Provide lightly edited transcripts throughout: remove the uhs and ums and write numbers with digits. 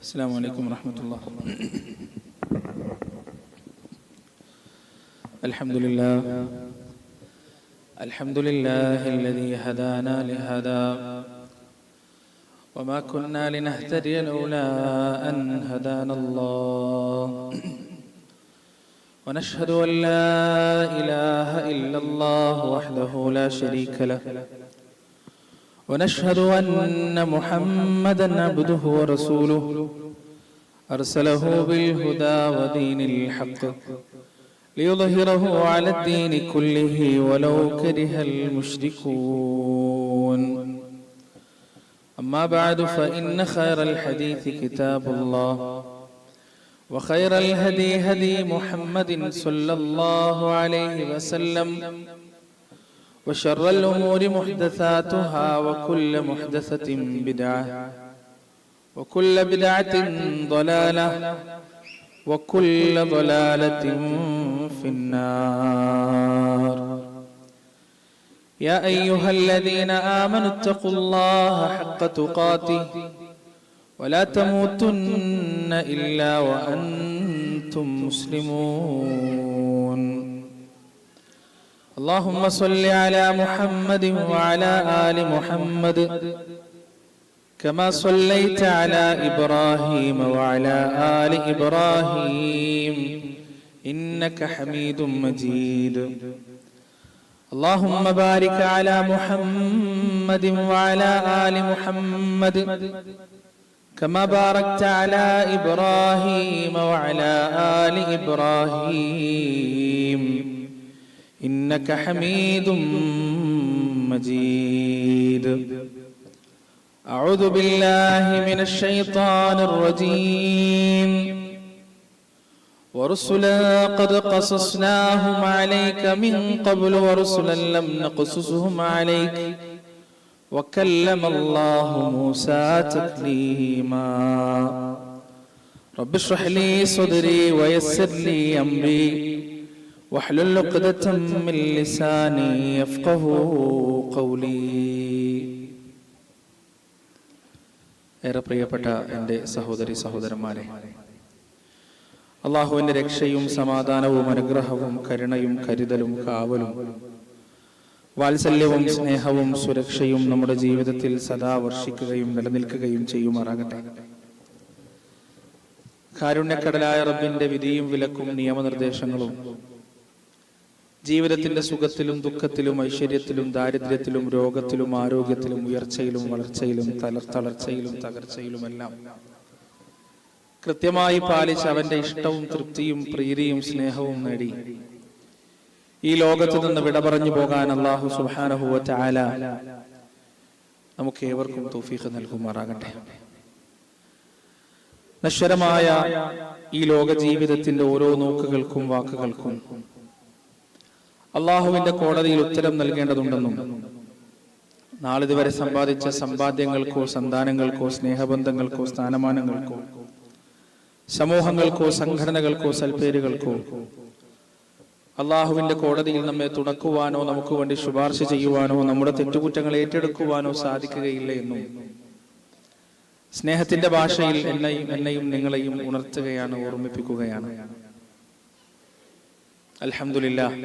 السلام عليكم ورحمة الله. الحمد لله الذي هدانا لهذا وما كنا لنهتدي لولا أن هدانا الله ونشهد أن لا إله إلا الله وحده لا شريك له ونشهد أن محمدًا عبده ورسوله أرسله بالهدى ودين الحق ليظهره على الدين كله ولو كره المشركون. أما بعد فإن خير الحديث كتاب الله وخير الهدي هدي محمد صلى الله عليه وسلم وشر الأمور محدثاتها وكل محدثة بدعة وكل بدعة ضلالة وكل ضلالة في النار. يا أيها الذين آمنوا اتقوا الله حق تقاته ولا تموتن إلا وأنتم مسلمون. اللهم صل على محمد وعلى آل محمد كما صليت على إبراهيم وعلى آل إبراهيم إنك حميد مجيد. اللهم بارك على محمد وعلى آل محمد كما باركت على إبراهيم وعلى آل إبراهيم إنك حميد مجيد. أعوذ بالله من الشيطان الرجيم. ورسلا قد قصصناهم عليك من قبل ورسلا لم نقصصهم عليك وكلم الله موسى تكليما. رب اشرح لي صدري ويسر لي أمري واحلل عقدة من لساني يفقهوا قولي. ഏറെ പ്രിയപ്പെട്ട എൻ്റെ സഹോദരി സഹോദരന്മാരെ, അള്ളാഹുവിൻ്റെ രക്ഷയും സമാധാനവും അനുഗ്രഹവും കരുണയും കരുതലും കാവലും വാത്സല്യവും സ്നേഹവും സുരക്ഷയും നമ്മുടെ ജീവിതത്തിൽ സദാ വർഷിക്കുകയും നിലനിൽക്കുകയും ചെയ്യുമാറാകട്ടെ. കാരുണ്യക്കടലായ റബ്ബിന്റെ വിധിയും വിലക്കും നിയമനിർദ്ദേശങ്ങളും ജീവിതത്തിന്റെ സുഖത്തിലും ദുഃഖത്തിലും ഐശ്വര്യത്തിലും ദാരിദ്ര്യത്തിലും രോഗത്തിലും ആരോഗ്യത്തിലും ഉയർച്ചയിലും വളർച്ചയിലും തളർച്ചയിലും തകർച്ചയിലുമെല്ലാം കൃത്യമായി പാലിച്ച് അവന്റെ ഇഷ്ടവും തൃപ്തിയും പ്രീതിയും സ്നേഹവും നേടി ഈ ലോകത്ത് നിന്ന് വിട പറഞ്ഞു പോകാൻ അല്ലാഹു സുബ്ഹാനഹു വ തആല നമുക്ക് ഏവർക്കും തൗഫീഖ് നൽകുമാറാകട്ടെ. നശ്വരമായ ഈ ലോക ജീവിതത്തിന്റെ ഓരോ നോക്കുകൾക്കും വാക്കുകൾക്കും അള്ളാഹുവിന്റെ കോടതിയിൽ ഉത്തരം നൽകേണ്ടതുണ്ടെന്നും നാളിതുവരെ സമ്പാദിച്ച സമ്പാദ്യങ്ങൾക്കോ സന്താനങ്ങൾക്കോ സ്നേഹബന്ധങ്ങൾക്കോ സ്ഥാനമാനങ്ങൾക്കോ സമൂഹങ്ങൾക്കോ സംഘടനകൾക്കോ സൽപ്പേരുകൾക്കോ അള്ളാഹുവിന്റെ കോടതിയിൽ നമ്മെ തുണക്കുവാനോ നമുക്ക് വേണ്ടി ശുപാർശ ചെയ്യുവാനോ നമ്മുടെ തെറ്റുകുറ്റങ്ങൾ ഏറ്റെടുക്കുവാനോ സാധിക്കുകയില്ല എന്നും സ്നേഹത്തിന്റെ ഭാഷയിൽ എന്നെയും നിങ്ങളെയും ഉണർത്തുകയാണ്, ഓർമ്മിപ്പിക്കുകയാണ്. അൽഹംദുലില്ലാഹ്,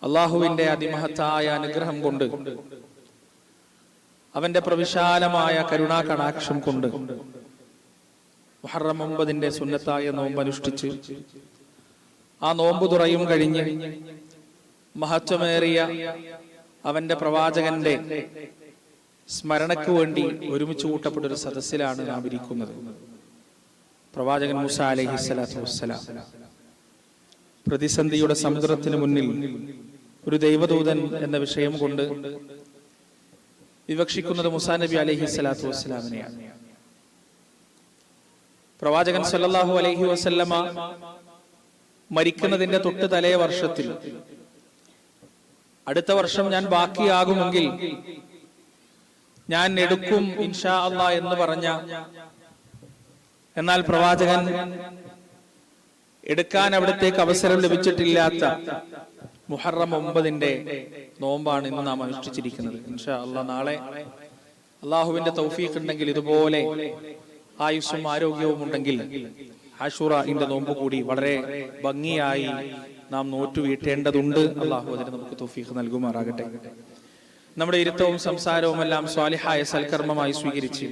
അള്ളാഹുവിന്റെ അതിമഹത്തായ അനുഗ്രഹം കൊണ്ട് അവന്റെ പ്രവിശാലമായ കരുണാ കടാക്ഷം കൊണ്ട് മുഹറം 9 സുന്നത്തായ നോമ്പ് അനുഷ്ഠിച്ച് ആ നോമ്പ് തുറയും കഴിഞ്ഞ് മഹത്വമേറിയ അവന്റെ പ്രവാചകന്റെ സ്മരണയ്ക്ക് വേണ്ടി ഒരുമിച്ച് കൂട്ടപ്പെട്ടൊരു സദസ്സിലാണ് നാം ഇരിക്കുന്നത്. പ്രവാചകൻ മൂസ അലൈഹിസ്സലാത്തു വസ്സലാം പ്രതിസന്ധിയുടെ സമുദ്രത്തിന് മുന്നിൽ ഒരു ദൈവദൂതൻ എന്ന വിഷയം കൊണ്ട് വിവക്ഷിക്കുന്നത് മൂസാ നബി അലൈഹിസ്സലാത്തു വസ്സലാമിനെയാണ്. പ്രവാചകൻ സല്ലല്ലാഹു അലൈഹി വസല്ലമ മരിക്കുന്നതിന്റെ തൊട്ട് തലേ വർഷത്തിൽ അടുത്ത വർഷം ഞാൻ ബാക്കിയാകുമെങ്കിൽ ഞാൻ എടുക്കും ഇൻഷാ അല്ലാഹ് എന്ന് പറഞ്ഞ, എന്നാൽ പ്രവാചകൻ എടുക്കാൻ അവിടത്തേക്ക് അവസരം ലഭിച്ചിട്ടില്ലാത്ത മുഹറം 9 നോമ്പാണ് ഇന്ന് നാം അനുഷ്ഠിച്ചിരിക്കുന്നത്. ഇൻഷാ അല്ലാഹ് നാളെ അള്ളാഹുവിന്റെ തൗഫീഖ് ഉണ്ടെങ്കിൽ ഇതുപോലെ ആയുസ്സും ആരോഗ്യവും ഉണ്ടെങ്കിൽ ആശൂറയുടെ നോമ്പ് കൂടി വളരെ ഭംഗിയായി നാം നോറ്റുവീട്ടേണ്ടതുണ്ട്. അള്ളാഹു അതിന് നമുക്ക് തൗഫീഖ് നൽകുമാറാകട്ടെ. നമ്മുടെ ഇരുത്തവും സംസാരവും എല്ലാം സ്വാലിഹായ സൽക്കർമ്മമായി സ്വീകരിച്ച്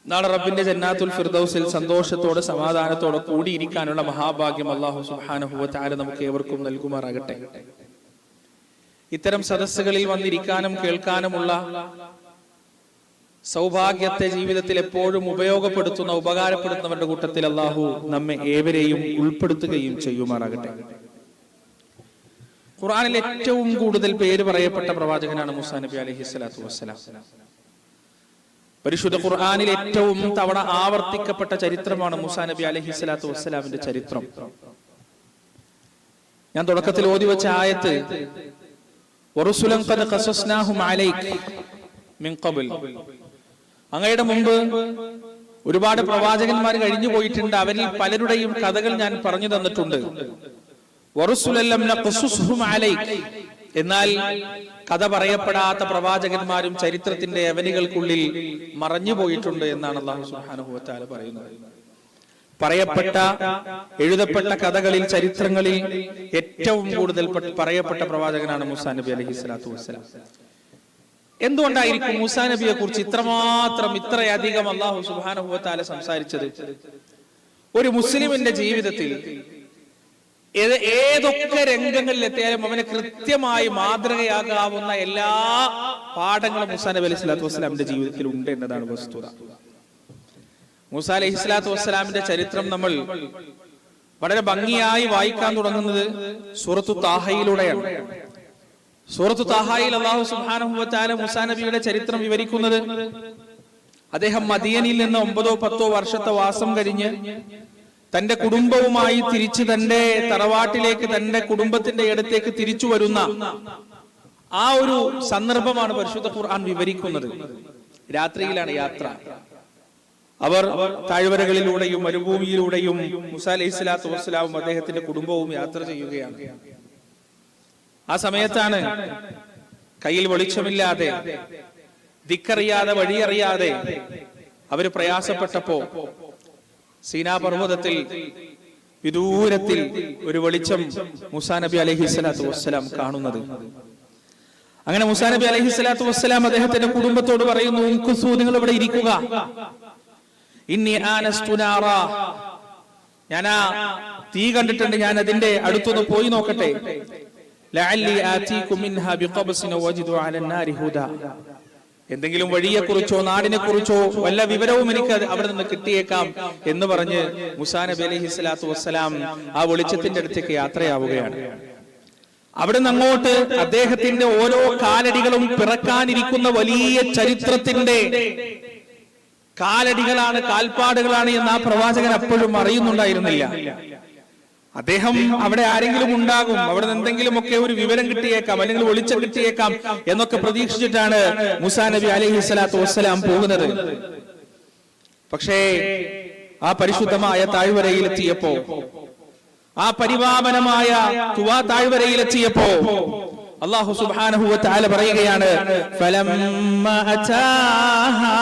നാളെ റബ്ബിന്റെ ജന്നാത്തുൽ ഫിർദൗസിൽ സന്തോഷത്തോടെ സമാധാനത്തോടെ കൂടിയിരിക്കാനുള്ള മഹാഭാഗ്യം അല്ലാഹു സുബ്ഹാനഹു വ തആല നമുക്ക് ഏവർക്കും നൽകുമാറാകട്ടെ. ഇത്തരം സദസ്സുകളിൽ വന്നിരിക്കാനും കേൾക്കാനുമുള്ള സൗഭാഗ്യത്തെ ജീവിതത്തിൽ എപ്പോഴും ഉപയോഗപ്പെടുത്തുന്ന ഉപകാരപ്പെടുത്തുന്നവരുടെ കൂട്ടത്തിൽ അല്ലാഹു നമ്മെ ഏവരെയും ഉൾപ്പെടുത്തുകയും ചെയ്യുമാറാകട്ടെ. ഖുർആനിൽ ഏറ്റവും കൂടുതൽ പേര് പറയപ്പെട്ട പ്രവാചകനാണ് മൂസാ നബി അലൈഹിസ്സലാത്തു വസ്സലാം. പരിശുദ്ധ ഖുർആനിൽ ഏറ്റവും തവണ ആവർത്തിക്കപ്പെട്ട ചരിത്രമാണ് മൂസാ നബി അലൈഹിസ്സലാത്തു വസ്സലാമിന്റെ ചരിത്രം. ഞാൻ തുടക്കത്തിൽ ഓതി വെച്ച ആയത്ത് വറുസുലൻ ഖദ് ഖസസ്നാഹും അലൈക മിൻ ഖബൽ, അങ്ങയുടെ മുമ്പ് ഒരുപാട് പ്രവാചകന്മാർ കഴിഞ്ഞു പോയിട്ടുണ്ട്, അവരിൽ പലരുടെയും കഥകൾ ഞാൻ പറഞ്ഞു തന്നിട്ടുണ്ട്. വറുസുലൻ ലം നഖസുസ്ഹും അലൈക, എന്നാൽ കഥ പറയപ്പെടാത്ത പ്രവാചകന്മാരും ചരിത്രത്തിന്റെ അവനികൾക്കുള്ളിൽ മറഞ്ഞു പോയിട്ടുണ്ട് എന്നാണ് അല്ലാഹു സുബ്ഹാനഹു വ തആല പറയുന്നത്. പറയപ്പെട്ട എഴുതപ്പെട്ട കഥകളിൽ ചരിത്രങ്ങളിൽ ഏറ്റവും കൂടുതൽ പറയപ്പെട്ട പ്രവാചകനാണ് മൂസാ നബി അലൈഹിസ്സലാത്തു വസ്സലാം. എന്തുകൊണ്ടായിരിക്കും മൂസാ നബിയെ കുറിച്ച് ഇത്രയധികം അല്ലാഹു സുബ്ഹാനഹു വ തആല സംസാരിച്ചത്? ഒരു മുസ്ലിമിന്റെ ജീവിതത്തിൽ ഏതൊക്കെ രംഗങ്ങളിൽ എത്തിയാലും അവനെ കൃത്യമായി മാതൃകയാകാവുന്ന എല്ലാ പാഠങ്ങളും മൂസാ നബി അലൈഹി സ്വലാത്തു വസ്സലാമിന്റെ ജീവിതത്തിൽ ഉണ്ട് എന്നതാണ് വസ്തുത. മൂസാ അലൈഹി സ്വലാത്തു വസ്സലാമിന്റെ ചരിത്രം നമ്മൾ വളരെ ഭംഗിയായി വായിക്കാൻ തുടങ്ങുന്നത് സൂറത്തു താഹയിലൂടെയാണ്. സൂറത്തു താഹയിൽ അല്ലാഹു സുബ്ഹാനഹു വ തആല മൂസാ നബിയുടെ ചരിത്രം വിവരിക്കുന്നത് അദ്ദേഹം മദിയനിൽ നിന്ന് 9-10 വർഷത്തെ വാസം കഴിഞ്ഞ് തന്റെ കുടുംബവുമായി തിരിച്ച് തന്റെ തറവാട്ടിലേക്ക്, തന്റെ കുടുംബത്തിന്റെ അടുത്തേക്ക് തിരിച്ചു വരുന്ന ആ ഒരു സന്ദർഭമാണ് പരിശുദ്ധ ഖുർആൻ വിവരിക്കുന്നത്. രാത്രിയിലാണ് യാത്ര. അവർ താഴ്വരകളിലൂടെയും മരുഭൂമിയിലൂടെയും മൂസാ അലൈഹി സ്വലാത്തു വസ്സലാമും അദ്ദേഹത്തിന്റെ കുടുംബവും യാത്ര ചെയ്യുകയാണ്. ആ സമയത്താണ് കയ്യിൽ വെളിച്ചമില്ലാതെ, ദിക്കറിയാതെ, വഴിയറിയാതെ അവര് പ്രയാസപ്പെട്ടപ്പോ സീനാ പർവ്വതത്തിൽ വിദൂരത്തിൽ ഒരു വെളിച്ചം മൂസാ നബി അലൈഹി സ്വലാത്തു വസ്സലാം കാണുന്നത്. അങ്ങനെ മൂസാ നബി അലൈഹി സ്വലാത്തു വസ്സലാം അദ്ദേഹത്തിന്റെ കുടുംബത്തോട് പറയുന്നു, ഉംകുസൂ, നിങ്ങൾ ഇവിടെ ഇരിക്കുക. ഇന്നി ആനസ്തു നാറാ, ഞാൻ ആ തീ കണ്ടിട്ടുണ്ട്, ഞാൻ അതിന്റെ അടുത്തൊന്ന് പോയി നോക്കട്ടെ. ലഅല്ലി ആതീകും മിൻഹാ ബിഖബ്സിൻ വജിദു അലൻ നാരി ഹുദാ, എന്തെങ്കിലും വഴിയെക്കുറിച്ചോ നാടിനെ കുറിച്ചോ വല്ല വിവരവും എനിക്ക് അവിടെ നിന്ന് കിട്ടിയേക്കാം എന്ന് പറഞ്ഞ് മൂസാ നബി അലൈഹി സ്വലാത്തു വസ്സലാം ആ വെളിച്ചത്തിന്റെ അടുത്തേക്ക് യാത്രയാവുകയാണ്. അവിടെ നിന്ന് അങ്ങോട്ട് അദ്ദേഹത്തിന്റെ ഓരോ കാലടികളും പിറക്കാനിരിക്കുന്ന വലിയ ചരിത്രത്തിന്റെ കാലടികളാണ്, കാൽപ്പാടുകളാണ് എന്ന് ആ പ്രവാചകൻ അപ്പോഴും അറിയുന്നുണ്ടായിരുന്നില്ല. അദ്ദേഹം അവിടെ ആരെങ്കിലും ഉണ്ടാകും, അവിടെ നിന്ന് എന്തെങ്കിലുമൊക്കെ ഒരു വിവരം കിട്ടിയേക്കാം, അല്ലെങ്കിൽ വെളിച്ചം കിട്ടിയേക്കാം എന്നൊക്കെ പ്രതീക്ഷിച്ചിട്ടാണ് മൂസാ നബി അലൈഹി സ്വലാത്തു വസ്സലാം പോകുന്നത്. പക്ഷേ ആ പരിശുദ്ധമായ താഴ്വരയിലെത്തിയപ്പോ, ആ പരിപാവനമായ തുവാ താഴ്വരയിലെത്തിയപ്പോ അല്ലാഹു സുബ്ഹാനഹു വ തആല പറയുകയാണ്, ഫലമ്മ അതാഹാ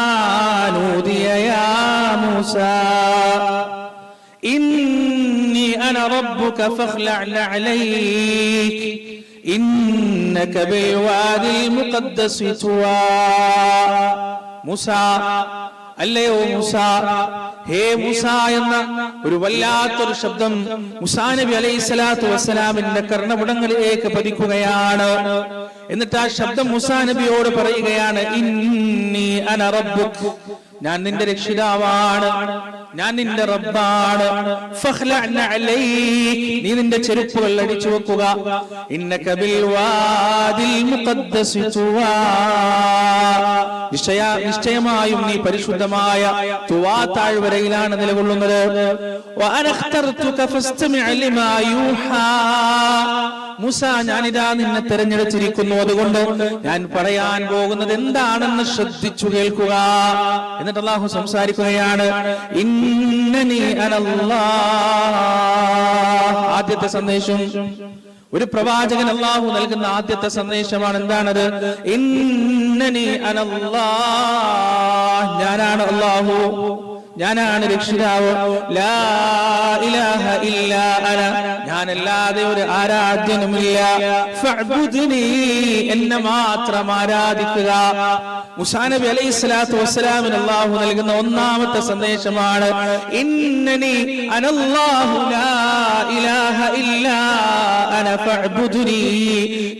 നൂദിയ യാ മൂസാ ഇന്നി അന റബ്ബുക ഫഖ്ലഅ അലൈക ഇന്നക ബിൽവാദിൽ മുഖദ്ദസി തുവാ. മൂസാ, അല്ലയോ മൂസാ, ഹേ മൂസാ എന്ന ഒരു വല്ലാത്തൊരു ശബ്ദം മൂസാ നബി അലൈഹി സ്വലാത്തു വസ്സലാമിന്റെ കർണപുടങ്ങളിലേക്ക് പതിക്കുകയാണ്. എന്നിട്ട് ആ ശബ്ദം മൂസാ നബിയോട് പറയുകയാണ്, ഇന്നി അന റബ്ബുക, ഞാൻ നിന്റെ രക്ഷിതാവാണ്, ഞാൻ നിന്റെ റബ്ബാണ്. ഫഖ്ലഅ അലൈക, നീ നിന്റെ ചെരുപ്പുകൾ അടിച്ചു വെക്കുക. ഇന്നക ബിൽവാദിൽ മുഖദ്ദസി തുവാ, നിശ്ചയമായും നീ പരിശുദ്ധമായ തുവാ താഴ്വരയിലാണ് നിലകൊള്ളുന്നത്. വഅന ഖ്തർതുക ഫസ്തമിഅ ലിമാ യൂഹാ, മൂസാ, ഞാനിതാ നിന്നെ തെരഞ്ഞെടുത്തിരിക്കുന്നു, അതുകൊണ്ട് ഞാൻ പറയാൻ പോകുന്നത് എന്താണെന്ന് ശ്രദ്ധിച്ചു കേൾക്കുക. എന്നിട്ട് അല്ലാഹു സംസാരിക്കുകയാണ്, ഇന്നനി അനല്ലാഹ്. ആദ്യത്തെ സന്ദേശം, ഒരു പ്രവാചകൻ അല്ലാഹു നൽകുന്ന ആദ്യത്തെ സന്ദേശമാണ്. എന്താണത്? ഇന്നനി അനല്ലാഹ്, ഞാനാണ് അല്ലാഹ്. അല്ലാഹു, ഞാനാണ് രക്ഷിതാവ്, ലാ ഇലാഹ ഇല്ലാ അന, ഞാനല്ലാതെ ഒരു ആരാധ്യനുമില്ല, ഫഅ്ബുദ്നി, എന്നെ മാത്രം ആരാധിക്കുക. മൂസാ നബി അലൈഹി സ്വലാത്തു വസ്സലാമിന് അല്ലാഹു നൽകുന്ന ഒന്നാമത്തെ സന്ദേശമാണ് ഇന്നനി അനല്ലാഹു ലാ ഇലാഹ ഇല്ലാ അന ഫഅ്ബുദ്നി,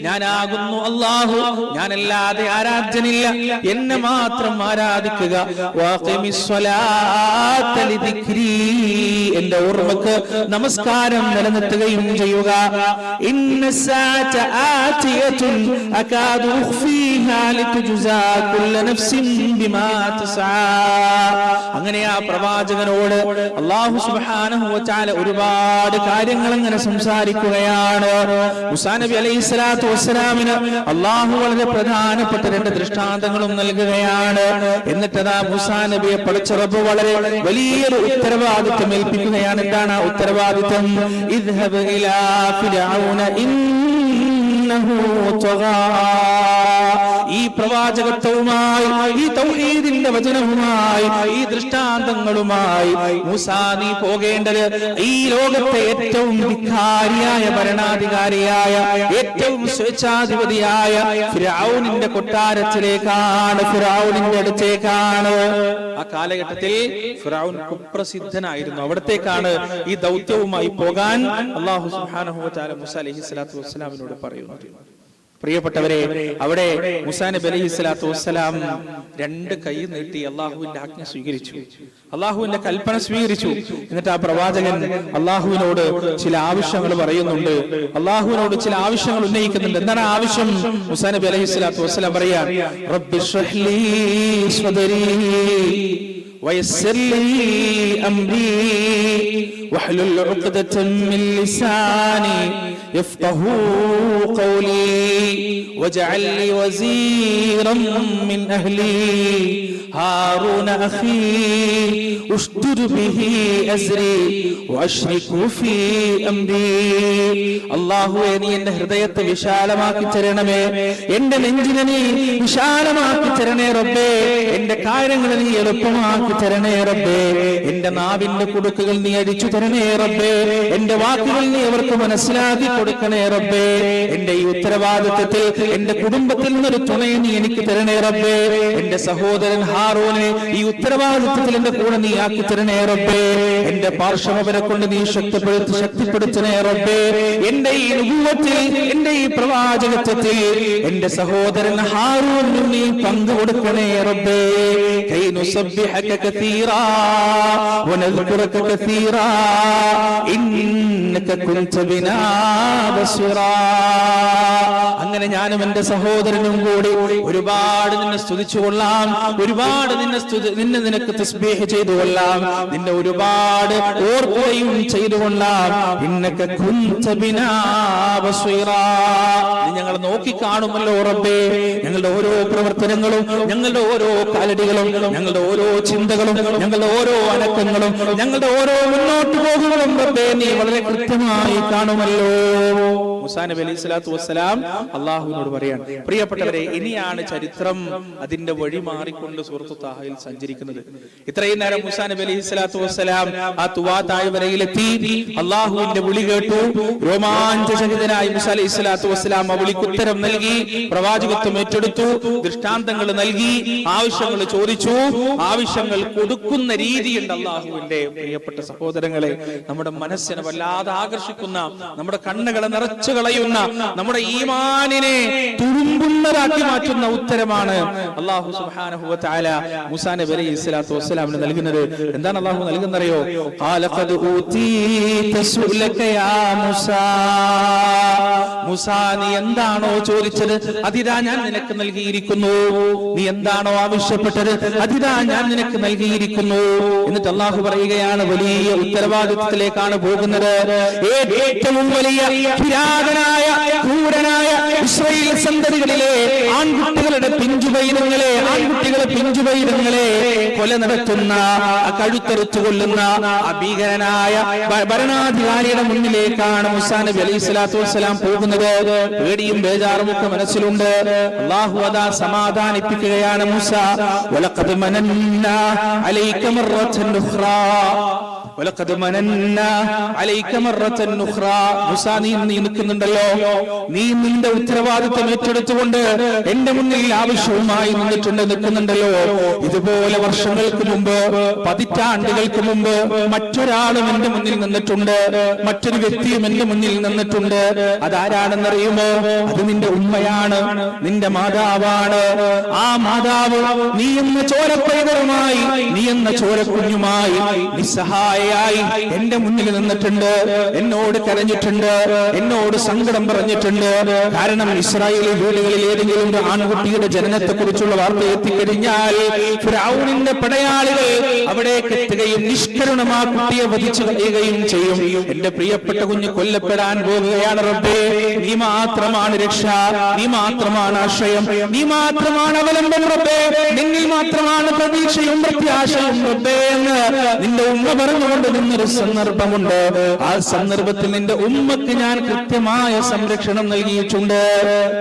ഞാനാകുന്നു അല്ലാഹു, ഞാനല്ലാതെ ആരാധ്യനില്ല, എന്നെ മാത്രം ആരാധിക്കുക. വഖിമിസ് സ്വലാത്ത ലിദിക്രി, എന്റെ ഓർമ്മക്ക് നമസ്കാരം നിലനിർത്തുകയും ചെയ്യുക. ഇന്നസ്സാഅത ആതിയതുൻ അകാദു ഉഖ്ഫീഹാ ലിതുജ്സാ കുല്ലു നഫ്സിൻ ബിമാ തസ്ആ. അങ്ങനെ ആ പ്രവാചകനോട് അല്ലാഹു സുബ്ഹാനഹു വ തആല ഒരുപാട് കാര്യങ്ങൾ അങ്ങനെ സംസാരിക്കുകയാണ്. മൂസാ നബി അലൈഹി സ്വലാത്തു വസ്സലാമിന് അല്ലാഹു വളരെ പ്രധാനപ്പെട്ട രണ്ട് ദൃഷ്ടാന്തങ്ങളും നൽകുകയാണ്. എന്നിട്ട് ആ മൂസാ നബിയെ പടച്ച റബ്ബ് വളരെ വലിയൊരു ഉത്തരവാദിത്വം ഏൽപ്പിക്കുകയാണ്. എന്താണ് ആ ഉത്തരവാദിത്വം? ഇദ്ഹബ് ഇലാ ഫിർഔന ഇന്നഹു തഗാ. ഈ പ്രവാചകത്വവുമായി, ഈ തൗഹീദിന്റെ വചനവുമായി, ഈ ദൃഷ്ടാന്തങ്ങളുമായി മൂസാ നീ പോകേണ്ടത് ഈ ലോകത്തെ ഏറ്റവും ധിക്കാരിയായ ഭരണാധികാരിയായ, ഏറ്റവും സ്വേച്ഛാധിപതിയായ ഫിർഔനിന്റെ കൊട്ടാരത്തിലേക്കാണ്, ഫിർഔനിന്റെ അടുത്തേക്കാണ്. ആ കാലഘട്ടത്തിൽ ഫിർഔൻ കുപ്രസിദ്ധനായിരുന്നു. അവിടത്തേക്കാണ് ഈ ദൗത്യവുമായി പോകാൻ അല്ലാഹു സുബ്ഹാനഹു വ തആല മൂസാ അലൈഹി സ്വലാത്തു വസ്സലാമിനോട് പറയുന്നത്. പ്രിയപ്പെട്ടവരെ, അവിടെ മൂസാ നബി അലൈഹി സ്വലാത്തു വസ്സലാം രണ്ട് കൈ നീട്ടി അള്ളാഹുവിന്റെ ആജ്ഞ സ്വീകരിച്ചു, അള്ളാഹുവിന്റെ കൽപ്പന സ്വീകരിച്ചു. എന്നിട്ട് ആ പ്രവാചകൻ അള്ളാഹുവിനോട് ചില ആവശ്യങ്ങൾ പറയുന്നുണ്ട്, അള്ളാഹുവിനോട് ചില ആവശ്യങ്ങൾ ഉന്നയിക്കുന്നുണ്ട്. എന്താണ് ആവശ്യം? മൂസാ നബി അലൈഹി സ്വലാത്തു വസ്സലാം പറയാ, റബ്ബി ഇശ്റഹ് ലീ സ്വദരീ വയസ്സിർ ലീ അംരീ വഹ്ലുൽ ഉഖ്ദതൻ മിൻ ലിസാനി യഫ്ഖഹൂ ഖൗലി വജഅൽ ലി വസീറൻ മിൻ അഹ്ലി ഹാറൂന അഖീ ഉഷ്തുർ ബിഹി അസ്രി വഅശ്രികു ഫീ അംരി. അല്ലാഹുവേ, നീ എന്റെ ഹൃദയത്തെ വിശാലമാക്കി തരണമേ, എന്റെ നെഞ്ചിനെ നീ വിശാലമാക്കി തരണേ റബ്ബേ, എന്റെ കാര്യങ്ങളെ നീ എളുപ്പമാക്കി തരണേ റബ്ബേ, എന്റെ നാവിന്റെ കുടുക്കുകൾ നീ അടിച്ചു തരണേ റബ്ബേ, എന്റെ വാക്കുകൾ നീ അവർക്ക് മനസ്സിലാക്കി കൊടുക്കണേ റബ്ബേ, എന്റെ ഈ ഉത്തരവാദിത്വത്തിൽ എന്റെ കുടുംബത്തിൽ നിന്നൊരു തുണയെ നീ എനിക്ക് തരണേ റബ്ബേ, എന്റെ സഹോദരൻ ഹാറൂനെ ഈ ഉത്തരവാദിത്വത്തിൽ എന്റെ കൂടെ നീ ആക്കി തരണേ റബ്ബേ, എന്റെ പാർശ്വവരെ കൊണ്ട് നീ ശക്തിപ്പെടുത്തണേ റബ്ബേ, എന്റെ ഈ നുബുവത്തിൽ, എന്റെ ഈ പ്രവാചകത്വത്തിൽ എന്റെ സഹോദരൻ ഹാറൂനും നീ പങ്കുകൊടുക്കണേ റബ്ബേ. കൈ നുസബ്ബിഹക കസീറാ വനദ്കുറക കസീറാ ഇന്നക കുൻത ബിനാ ബസ്വറാ. അങ്ങനെ ഞാനും എന്റെ സഹോദരനും കൂടി ഒരുപാട് നിന്നെ സ്തുതിച്ചുകൊള്ളാം, ഒരുപാട് നിന്നെ നിനക്ക് തസ്ബീഹ് ചെയ്തുകൊള്ളാം, നിന്നെ ഒരുപാട് ഓർക്കുകയും ചെയ്തുകൊള്ളാം. ഇന്നക കുൻത ബിനാ ബസ്വറാ, നീ ഞങ്ങളെ നോക്കി കാണുമല്ലോ റബ്ബേ, ഞങ്ങളുടെ ഓരോ പ്രവർത്തനങ്ങളും, ഞങ്ങളുടെ ഓരോ കാലടികളും, ഞങ്ങളുടെ ഓരോ ചിന്തകളും, ഞങ്ങളുടെ ഓരോ അനക്കങ്ങളും, ഞങ്ങളുടെ ഓരോ മുന്നോട്ട് പോകുന്നതും റബ്ബേ നീ വളരെ കൃത്യമായി കാണുമല്ലോ. മൂസാ നബി അലൈഹി സ്വലാത്തു വസ്സലാം അള്ളാഹുവിനോട് പറയാണ്. പ്രിയപ്പെട്ടവരെ, ഇനിയാണ് ചരിത്രം അതിന്റെ വഴി മാറിക്കൊണ്ട് സൂറത്തു താഹയിൽ സഞ്ചരിക്കുന്നത്. ഇത്രയും നേരം മൂസാ നബി അലൈഹി സ്വലാത്തു വസ്സലാം ആ തുവാ താഴ്വരയിലെത്തി, അള്ളാഹുവിന്റെ വിളി കേട്ടു. രോമാഞ്ചചകിതനായി മൂസാ അലൈഹി സ്വലാത്തു വസ്സലാം ആ വിളിക്ക് ഉത്തരം നൽകി, പ്രവാചകത്വം ഏറ്റെടുത്തു, ദൃഷ്ടാന്തങ്ങൾ നൽകി, ആവശ്യങ്ങൾ ചോദിച്ചു. ആവശ്യങ്ങൾ കൊടുക്കുന്ന രീതിയുണ്ട് അള്ളാഹുവിന്റെ. പ്രിയപ്പെട്ട സഹോദരങ്ങളെ, നമ്മുടെ മനസ്സിനെ വല്ലാതെ ആകർഷിക്കുന്ന, നമ്മുടെ കണ്ണുകളെ നിറച്ചു കളയുന്ന, നമ്മുടെ ഈമാനിനെ തുളുമ്പുന്നതാക്കി മാറ്റുന്ന ഉത്തരമാണ് അല്ലാഹു സുബ്ഹാനഹു വ തആല മൂസാ നബി അലൈഹി സ്വലാത്തു വസ്സലാമിന് നൽകുന്നത്. എന്താണ് അല്ലാഹു നൽകുന്നറിയോ? ഖാല ഖദ് ഊതീത സുഅലക യാ മൂസാ. മൂസാ, നീ എന്താണോ ചോദിച്ചത് അതിതാ ഞാൻ നിനക്ക് നൽകിയിരിക്കുന്നു. നീ എന്താണോ ആവശ്യപ്പെട്ടത് അതിതാ ഞാൻ നിനക്ക് നൽകിയിരിക്കുന്നു. എന്നിട്ട് അല്ലാഹു പറയുകയാണ്, വലിയ ഉത്തരവാദിത്വത്തിലേക്കാണ് പോകുന്നത്. ഏറ്റവും വലിയ ഭയാനകനായ ക്രൂരനായ ഇസ്രായേൽ സന്തതികളിലെ ആൺകുട്ടികളുടെ പിഞ്ചുപൈതങ്ങളെ, ആൺകുട്ടികളെ പിഞ്ചുപൈതങ്ങളെ കൊല നടത്തുന്ന, കഴുത്തറുത്തു കൊല്ലുന്ന ഭീകരനായ ഭരണാധികാരിയുടെ മുന്നിലേക്കാണ് മൂസാ നബി അലൈഹി സ്വലാത്തു വസ്സലാം പോകുന്നത്. പേടിയും ബേജാറും ഒക്കെ മനസ്സിലുണ്ട്. അല്ലാഹു അതാ സമാധാനിപ്പിക്കുകയാണ് മൂസ. വലഖദ് മനന്നാ അലൈക മററതൻ ഉഖ്റാ, വലഖദ് മനന്നാ അലൈക മററതൻ ഉഖ്റാ. മൂസ, നീ നിൽക്കുന്നുണ്ടല്ലോ, നീ നിന്റെ ഉത്തരവാദിത്വം ഏറ്റെടുത്തുകൊണ്ട് എന്റെ മുന്നിൽ ആവശ്യവുമായി നിൽക്കുന്നുണ്ടല്ലോ. ഇതുപോലെ വർഷങ്ങൾക്ക് മുമ്പ്, പതിറ്റാണ്ടുകൾക്ക് മുമ്പ് മറ്റൊരാളും എന്റെ മുന്നിൽ നിന്നിട്ടുണ്ട്, മറ്റൊരു വ്യക്തിയും എന്റെ മുന്നിൽ നിന്നിട്ടുണ്ട്. അതാരാണെന്നറിയുമോ? അത് നിന്റെ ഉമ്മയാണ്, നിന്റെ മാതാവാണ്. ആ മാതാവ് നീ എന്ന ചോരപ്പൈതറുമായി, നീ എന്ന ചോരക്കുഞ്ഞുമായി നിസ്സഹായയായി എന്റെ മുന്നിൽ നിന്നിട്ടുണ്ട്, എന്നോട് കരഞ്ഞിട്ടുണ്ട്, എന്നോട് സങ്കടം പറഞ്ഞിട്ടുണ്ട്. കാരണം ഇസ്രായേലി വീടുകളിൽ ഏതെങ്കിലും ഒരു ആൺകുട്ടിയുടെ ജനനത്തെ കുറിച്ചുള്ള വാർത്ത എത്തിക്കഴിഞ്ഞാൽ ഫിർഔനിന്റെ പടയാളികൾ അവിടേക്ക് എത്തുകയും നിഷ്കരുണമാ കുട്ടിയെ വധിച്ചു കളയുകയും ചെയ്യും. എന്റെ പ്രിയപ്പെട്ട കുഞ്ഞ് കൊല്ലപ്പെടാൻ പോകുകയാണ് റബ്ബേ, നീ മാത്രമാണ് രക്ഷ, നീ മാത്രമാണ് ആശ്രയം, നീ മാത്രമാണ് അവലംബം റബ്ബേ, നിന്നിൽ മാത്രമാണ് പ്രതീക്ഷയും പ്രത്യാശയും റബ്ബേ എന്ന് നിന്റെ ഉമ്മ പറഞ്ഞുകൊണ്ട് നിന്നൊരു സന്ദർഭമുണ്ട്. ആ സന്ദർഭത്തിൽ നിന്റെ ഉമ്മക്ക് ഞാൻ കൃത്യമായ സംരക്ഷണം നൽകിയിട്ടുണ്ട്.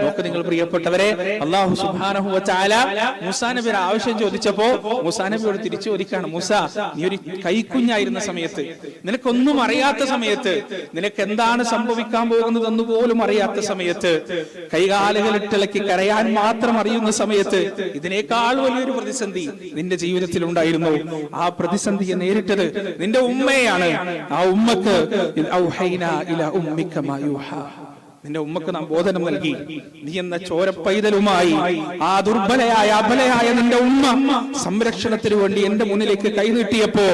നോക്ക് നിങ്ങൾ പ്രിയപ്പെട്ടവരെ, അല്ലാഹു സുബ്ഹാനഹു വ തആല മൂസാ നബിയുടെ ആവശ്യം ചോദിച്ചപ്പോ മൂസാ നബിയോട് തിരിച്ചു ചോദിക്കാണ്, മൂസ, നീ ഒരു കൈക്കുഞ്ഞായിരുന്ന സമയത്ത്, നിനക്കൊന്നും അറിയാത്ത സമയത്ത്, നിനക്ക് എന്താണ് സംഭവിക്കാൻ പോകുന്നതെന്ന് പോലും അറിയാത്ത സമയത്ത്, കൈകാലുകളിട്ടിളക്കി കരയാൻ മാത്രം അറിയുന്ന സമയത്ത് ഇതിനേക്കാൾ വലിയൊരു പ്രതിസന്ധി നിന്റെ ജീവിതത്തിൽ ഉണ്ടായിരുന്നു. ആ പ്രതിസന്ധിയെ നേരിട്ടത് നിന്റെ ഉമ്മയാണ്. ആ ഉമ്മക്ക് നിന്റെ ഉമ്മക്ക് നാം ബോധനം നൽകി. നീ എന്ന ചോരപ്പൈതലുമായി ആ ദുർബലയായ അബലയായ നിന്റെ ഉമ്മ സംരക്ഷണത്തിന് വേണ്ടി എന്റെ മുന്നിലേക്ക് കൈനീട്ടിയപ്പോ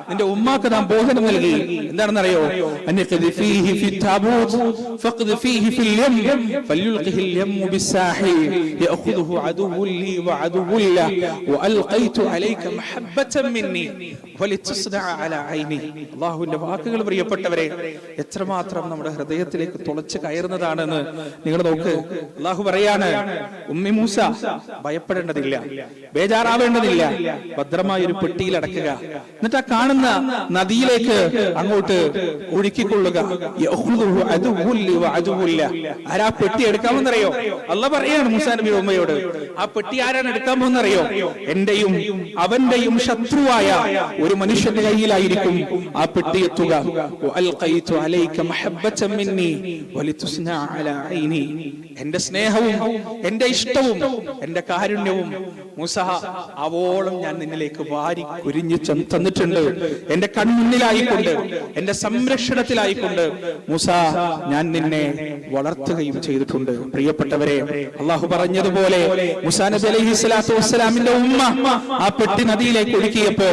നിന്റെ ഉമ്മാക്ക് നാം ബോധനം നൽകി. എന്താണെന്നറിയോ? അല്ലാഹുവിന്റെ വാക്കുകൾ പ്രിയപ്പെട്ടവരെ എത്രമാത്രം നമ്മുടെ ഹൃദയത്തിലേക്ക് തുളച്ച് കയറുന്നതാണെന്ന് നിങ്ങൾ നോക്ക്. അല്ലാഹു പറയാണ്, ഉമ്മി മൂസ ഭയപ്പെടേണ്ടതില്ല, ബേജാറാവേണ്ടതില്ല, ഭദ്രമായ ഒരു പെട്ടിയിൽ അടക്കുക, എന്നിട്ട് ആ കാണുന്ന നദിയിലേക്ക് അങ്ങോട്ട് ഒഴുക്കിക്കൊള്ളുക. ആരാ പെട്ടി എടുക്കാമെന്നറിയോ? അല്ലാഹു പറയാണ് മൂസാ നബി ഉമ്മയോട്, ആ പെട്ടി ആരാണ് എടുക്കാൻ പോകുന്നറിയോ? എന്റെയും അവന്റെയും ശത്രുവായ ഒരു മനുഷ്യന്റെ കയ്യിലായിരിക്കും ആ പെട്ടി എത്തുക. എന്റെ സ്നേഹവും എന്റെ ഇഷ്ടവും എന്റെ കാരുണ്യവും മൂസ അവോളം ഞാൻ നിന്നിലേക്ക് വാരി കുരിഞ്ഞു തന്നിട്ടുണ്ട്. എന്റെ കൺമുന്നിലായിക്കൊണ്ട്, എന്റെ സംരക്ഷണത്തിലായിക്കൊണ്ട് മൂസ ഞാൻ നിന്നെ വളർത്തുകയും ചെയ്തിട്ടുണ്ട്. പ്രിയപ്പെട്ടവരെ, അള്ളാഹു പറഞ്ഞതുപോലെ മൂസാ നബി അലൈഹി സ്വലാത്തു വസ്സലാമിന്റെ ഉമ്മ ആ പെട്ടി നദിയിലേക്ക് ഒഴുക്കിയപ്പോ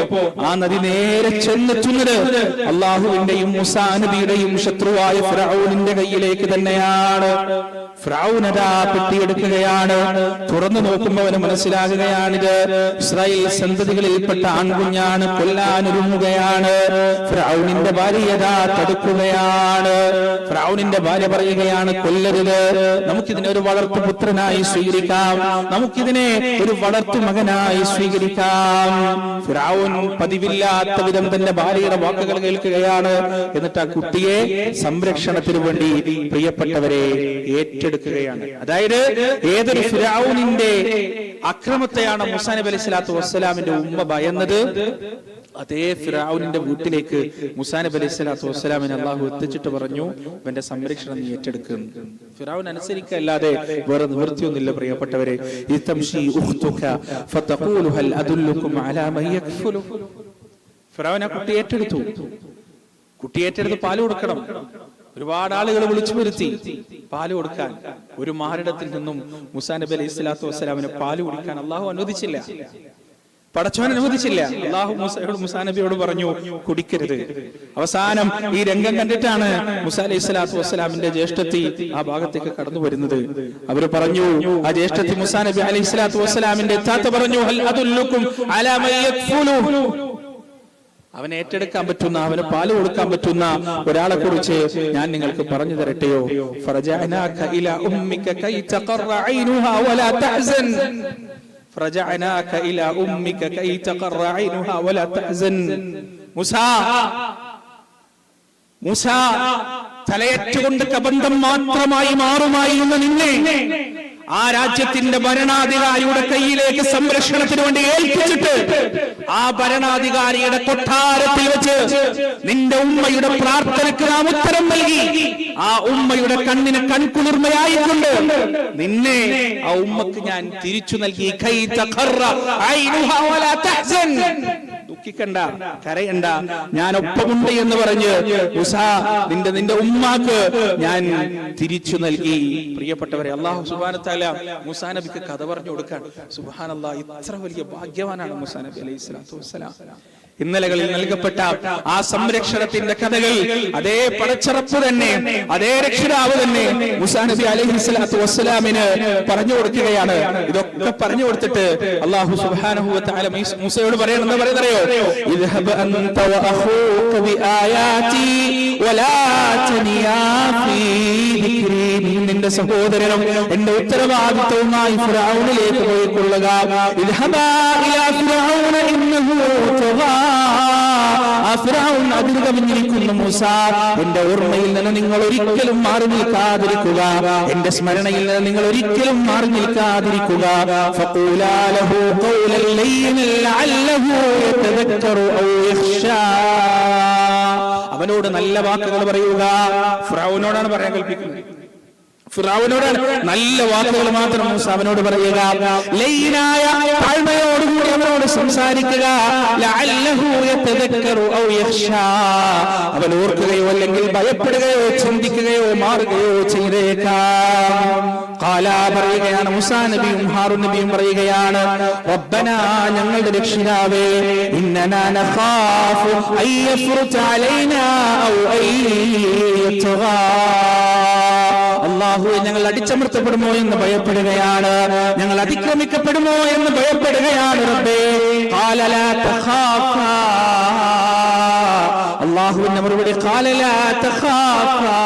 ആ നദി നേരെ ചെന്നെത്തുന്നത് അള്ളാഹുവിന്റെയും മൂസാ നബിയുടെയും ശത്രുവായ ഫിർഔനിന്റെ കയ്യിലേക്ക് തന്നെയാണ്. ഫിർഔൻ അതാ പെട്ടിയെടുക്കുകയാണ്. തുറന്നു നോക്കുമ്പോൾ അവന് മനസ്സിലാകുകയാണിത് ഇസ്രായേൽ സന്തതികളിൽപ്പെട്ട ആൺകുഞ്ഞാണ്, കൊല്ലാനൊരുങ്ങുകയാണ്. ഫിർഔനിന്റെ ഭാര്യ അതാ തടുക്കുകയാണ്. ഫിർഔനിന്റെ ഭാര്യ പറയുകയാണ്, കൊല്ലരുത്, നമുക്കിതിനെ ഒരു വളർത്തുപുത്രനായി സ്വീകരിക്കാം, നമുക്കിതിനെ ഒരു വളർത്തു മകനായി സ്വീകരിക്കാം. ഫിർഔൻ പതിവില്ലാത്ത വിധം തന്റെ ഭാര്യയുടെ വാക്കുകൾ കേൾക്കുകയാണ്. എന്നിട്ട് ആ കുട്ടിയെ സംരക്ഷണത്തിന് വേണ്ടി പ്രിയപ്പെട്ടവരെ ഏറ്റെടുക്കുകയാണ്. അതായത് ഏതൊരു ഫിർഔനിന്റെ അക്രമത്തെയാണ് മൂസാ നബി അലൈഹി സ്വലാത്തു വസ്സലാമിന്റെ ഉമ്മ ഭയന്നത്, അതേ ഫിർഔനിന്റെ വീട്ടിലേക്ക് മൂസാ നബി അലൈഹി സ്വലാത്തു വസ്സലാമിനെ അല്ലാഹു എത്തിച്ചിട്ട് പറഞ്ഞു, ഇവന്റെ സംരക്ഷണം നീ ഏറ്റെടുക്കും. ഫിർഔൻ അനുസരിക്കല്ലാതെ വേറെ നിവൃത്തിയൊന്നുമില്ല. പ്രിയപ്പെട്ടവരെ, ഫിർഔൻ ആ കുട്ടി ഏറ്റെടുത്തു. കുട്ടിയേറ്റെടുത്ത് പാല് കൊടുക്കണം. ഒരുപാട് ആളുകൾ വിളിച്ചു വരുത്തി പാല് കൊടുക്കാൻ. ഒരു മാറിടത്തിൽ നിന്നും മൂസാ നബി അലൈഹി സ്വലാത്തു വസ്സലാമിന് പാല് കുടിക്കാൻ അള്ളാഹു അനുവദിച്ചില്ല, പടച്ചവൻ അനുവദിച്ചില്ല. അള്ളാഹു മൂസാ നബിയോട് പറഞ്ഞു, കുടിക്കരുത്. അവസാനം ഈ രംഗം കണ്ടിട്ടാണ് മൂസാ അലൈഹി സ്വലാത്തു വസ്സലാമിന്റെ ജ്യേഷ്ഠത്തി ആ ഭാഗത്തേക്ക് കടന്നു വരുന്നത്. അവര് പറഞ്ഞു, ആ ജ്യേഷ്ഠത്തി മൂസാ നബി അലൈഹി സ്വലാത്തു വസ്സലാമിന്റെ താത്ത പറഞ്ഞു, ഹൽ അദുല്ലുക്കും അലാ മൻ യക്ഫുലു, അവനെ ഏറ്റെടുക്കാൻ പറ്റുന്ന, അവന് പാല് കൊടുക്കാൻ പറ്റുന്ന ഒരാളെ കുറിച്ച് ഞാൻ നിങ്ങൾക്ക് പറഞ്ഞു തരട്ടെയോ? ഫറജഅനാക ഇലാ ഉമ്മിക കൈ തഖറ ഐനുഹാ വലാ തഹ്സൻ. ഫറജഅനാക ഇലാ ഉമ്മിക കൈ തഖറ ഐനുഹാ വലാ തഹ്സൻ. മൂസ തലയറ്റുകൊണ്ട് കബന്ധം മാത്രമായി മാറുമായിരുന്ന നിന്നെ ആ രാജ്യത്തിന്റെ ഭരണാധികാരിയുടെ കയ്യിലേക്ക് സംരക്ഷണത്തിന് വേണ്ടി ഏൽപ്പിച്ചിട്ട് ആ ഭരണാധികാരിയുടെ കൊട്ടാരത്തിൽ വെച്ച് നിന്റെ ഉമ്മയുടെ പ്രാർത്ഥനയ്ക്ക് നാം ഉത്തരം നൽകി. ആ ഉമ്മയുടെ കണ്ണിന് കൺകുളിർമയായിക്കൊണ്ട് നിന്നെ ആ ഉമ്മക്ക് ഞാൻ തിരിച്ചു നൽകി. ദുഃഖിക്കണ്ട, കരയണ്ട, ഞാൻ ഒപ്പമുണ്ട് എന്ന് പറഞ്ഞ് നിന്റെ ഉമ്മാക്ക് ഞാൻ തിരിച്ചു നൽകി. പ്രിയപ്പെട്ടവരെ, അല്ലാഹു സുബ്ഹാനഹു വ തആല മൂസാ നബിക്ക് കഥ പറഞ്ഞു കൊടുക്കാൻ. സുബ്ഹാനല്ലാഹ്, ഇത്ര വലിയ ഭാഗ്യവാനാണ് മൂസാ നബി അലൈഹി സ്വലാത്തു വസ്സലാം. ഇന്നലകളിൽ നൽകപ്പെട്ട ആ സംരക്ഷണത്തിന്റെ കഥകൾ അതേ പടച്ചറപ്പ് തന്നെ, അതേ രക്ഷിതാവ് തന്നെ മൂസാ നബി അലൈഹി സ്വലാത്തു വസ്സലാമിന് പറഞ്ഞു കൊടുക്കുകയാണ്. ഇതൊക്കെ പറഞ്ഞു കൊടുത്തിട്ട് അല്ലാഹു സുബ്ഹാനഹു വ തആല മൂസയോട് പറയണമെന്ന് പറയുന്നറിയോ? ഇദ്ഹബ് അൻത വ അഖൂക ബിആയാതി വലാ തനിയാ ഫീ ദിക്രി. നിന്റെ സഹോദരനും എന്റെ ഉത്തരവാദിത്വവുമായി ഫിർഔനിലേക്ക് പോയിക്കൊള്ളുക. ഇദ്ഹബാ ഇലാ ഫിർഔന ഇന്നഹു തഗാ. ആ ഫിർഔൻ അതിര് കവിഞ്ഞിരിക്കുന്നു. മൂസ, എന്റെ ഓർമ്മയിൽ നിന്ന് നിങ്ങൾ ഒരിക്കലും മാറി നിൽക്കാതിരിക്കുക, എന്റെ സ്മരണയിൽ നിന്ന് നിങ്ങൾ ഒരിക്കലും മാറി നിൽക്കാതിരിക്കുക. ഫഖൂലാ ലഹു ഖൗലൻ ലയ്യിനൻ ലഅല്ലഹു യതദക്കറു ഔ യഖ്ശാ. അവനോട് നല്ല വാക്കുകൾ പറയുക. ഫിർഔനോടാണ് പറയാൻ കൽപ്പിക്കുന്നത്. ഫിർഔനോടാണ് നല്ല വാക്കുകൾ മാത്രം മൂസ അവനോട് പറയുക. ലയ്യിനായ താഴ്മയോടുകൂടി അവനോട് സംസാരിക്കുക. ലഅല്ലഹു യതദക്കറു ഔ യഖ്ശാ. അവൻ ഓർക്കുകയോ അല്ലെങ്കിൽ ഭയപ്പെടുകയോ ചിന്തിക്കുകയോ മാറുകയോ ചെയ്തേക്കാം. ഖാല പറയുകയാണ് മൂസാ നബിയും ഹാറൂൻ നബിയും പറയുകയാണ്, റബ്ബനാ, ഞങ്ങളുടെ രക്ഷിതാവേ, ഇന്നനാ നഖാഫു അയ്യഫ്റുത അലൈനാ ഔ അയ്യത്ഗാ. അല്ലാഹുവേ, ഞങ്ങൾ അടിച്ചമർത്തപ്പെടുമോ എന്ന് ഭയപ്പെടുകയാണ്, ഞങ്ങൾ അതിക്രമിക്കപ്പെടുമോ എന്ന് ഭയപ്പെടുകയാണ്. റബ്ബേ, ഖാല ലാ തഖാഫാ. അല്ലാഹുവിന്റെ മറുപടി, ഖാല ലാ തഖാഫാ,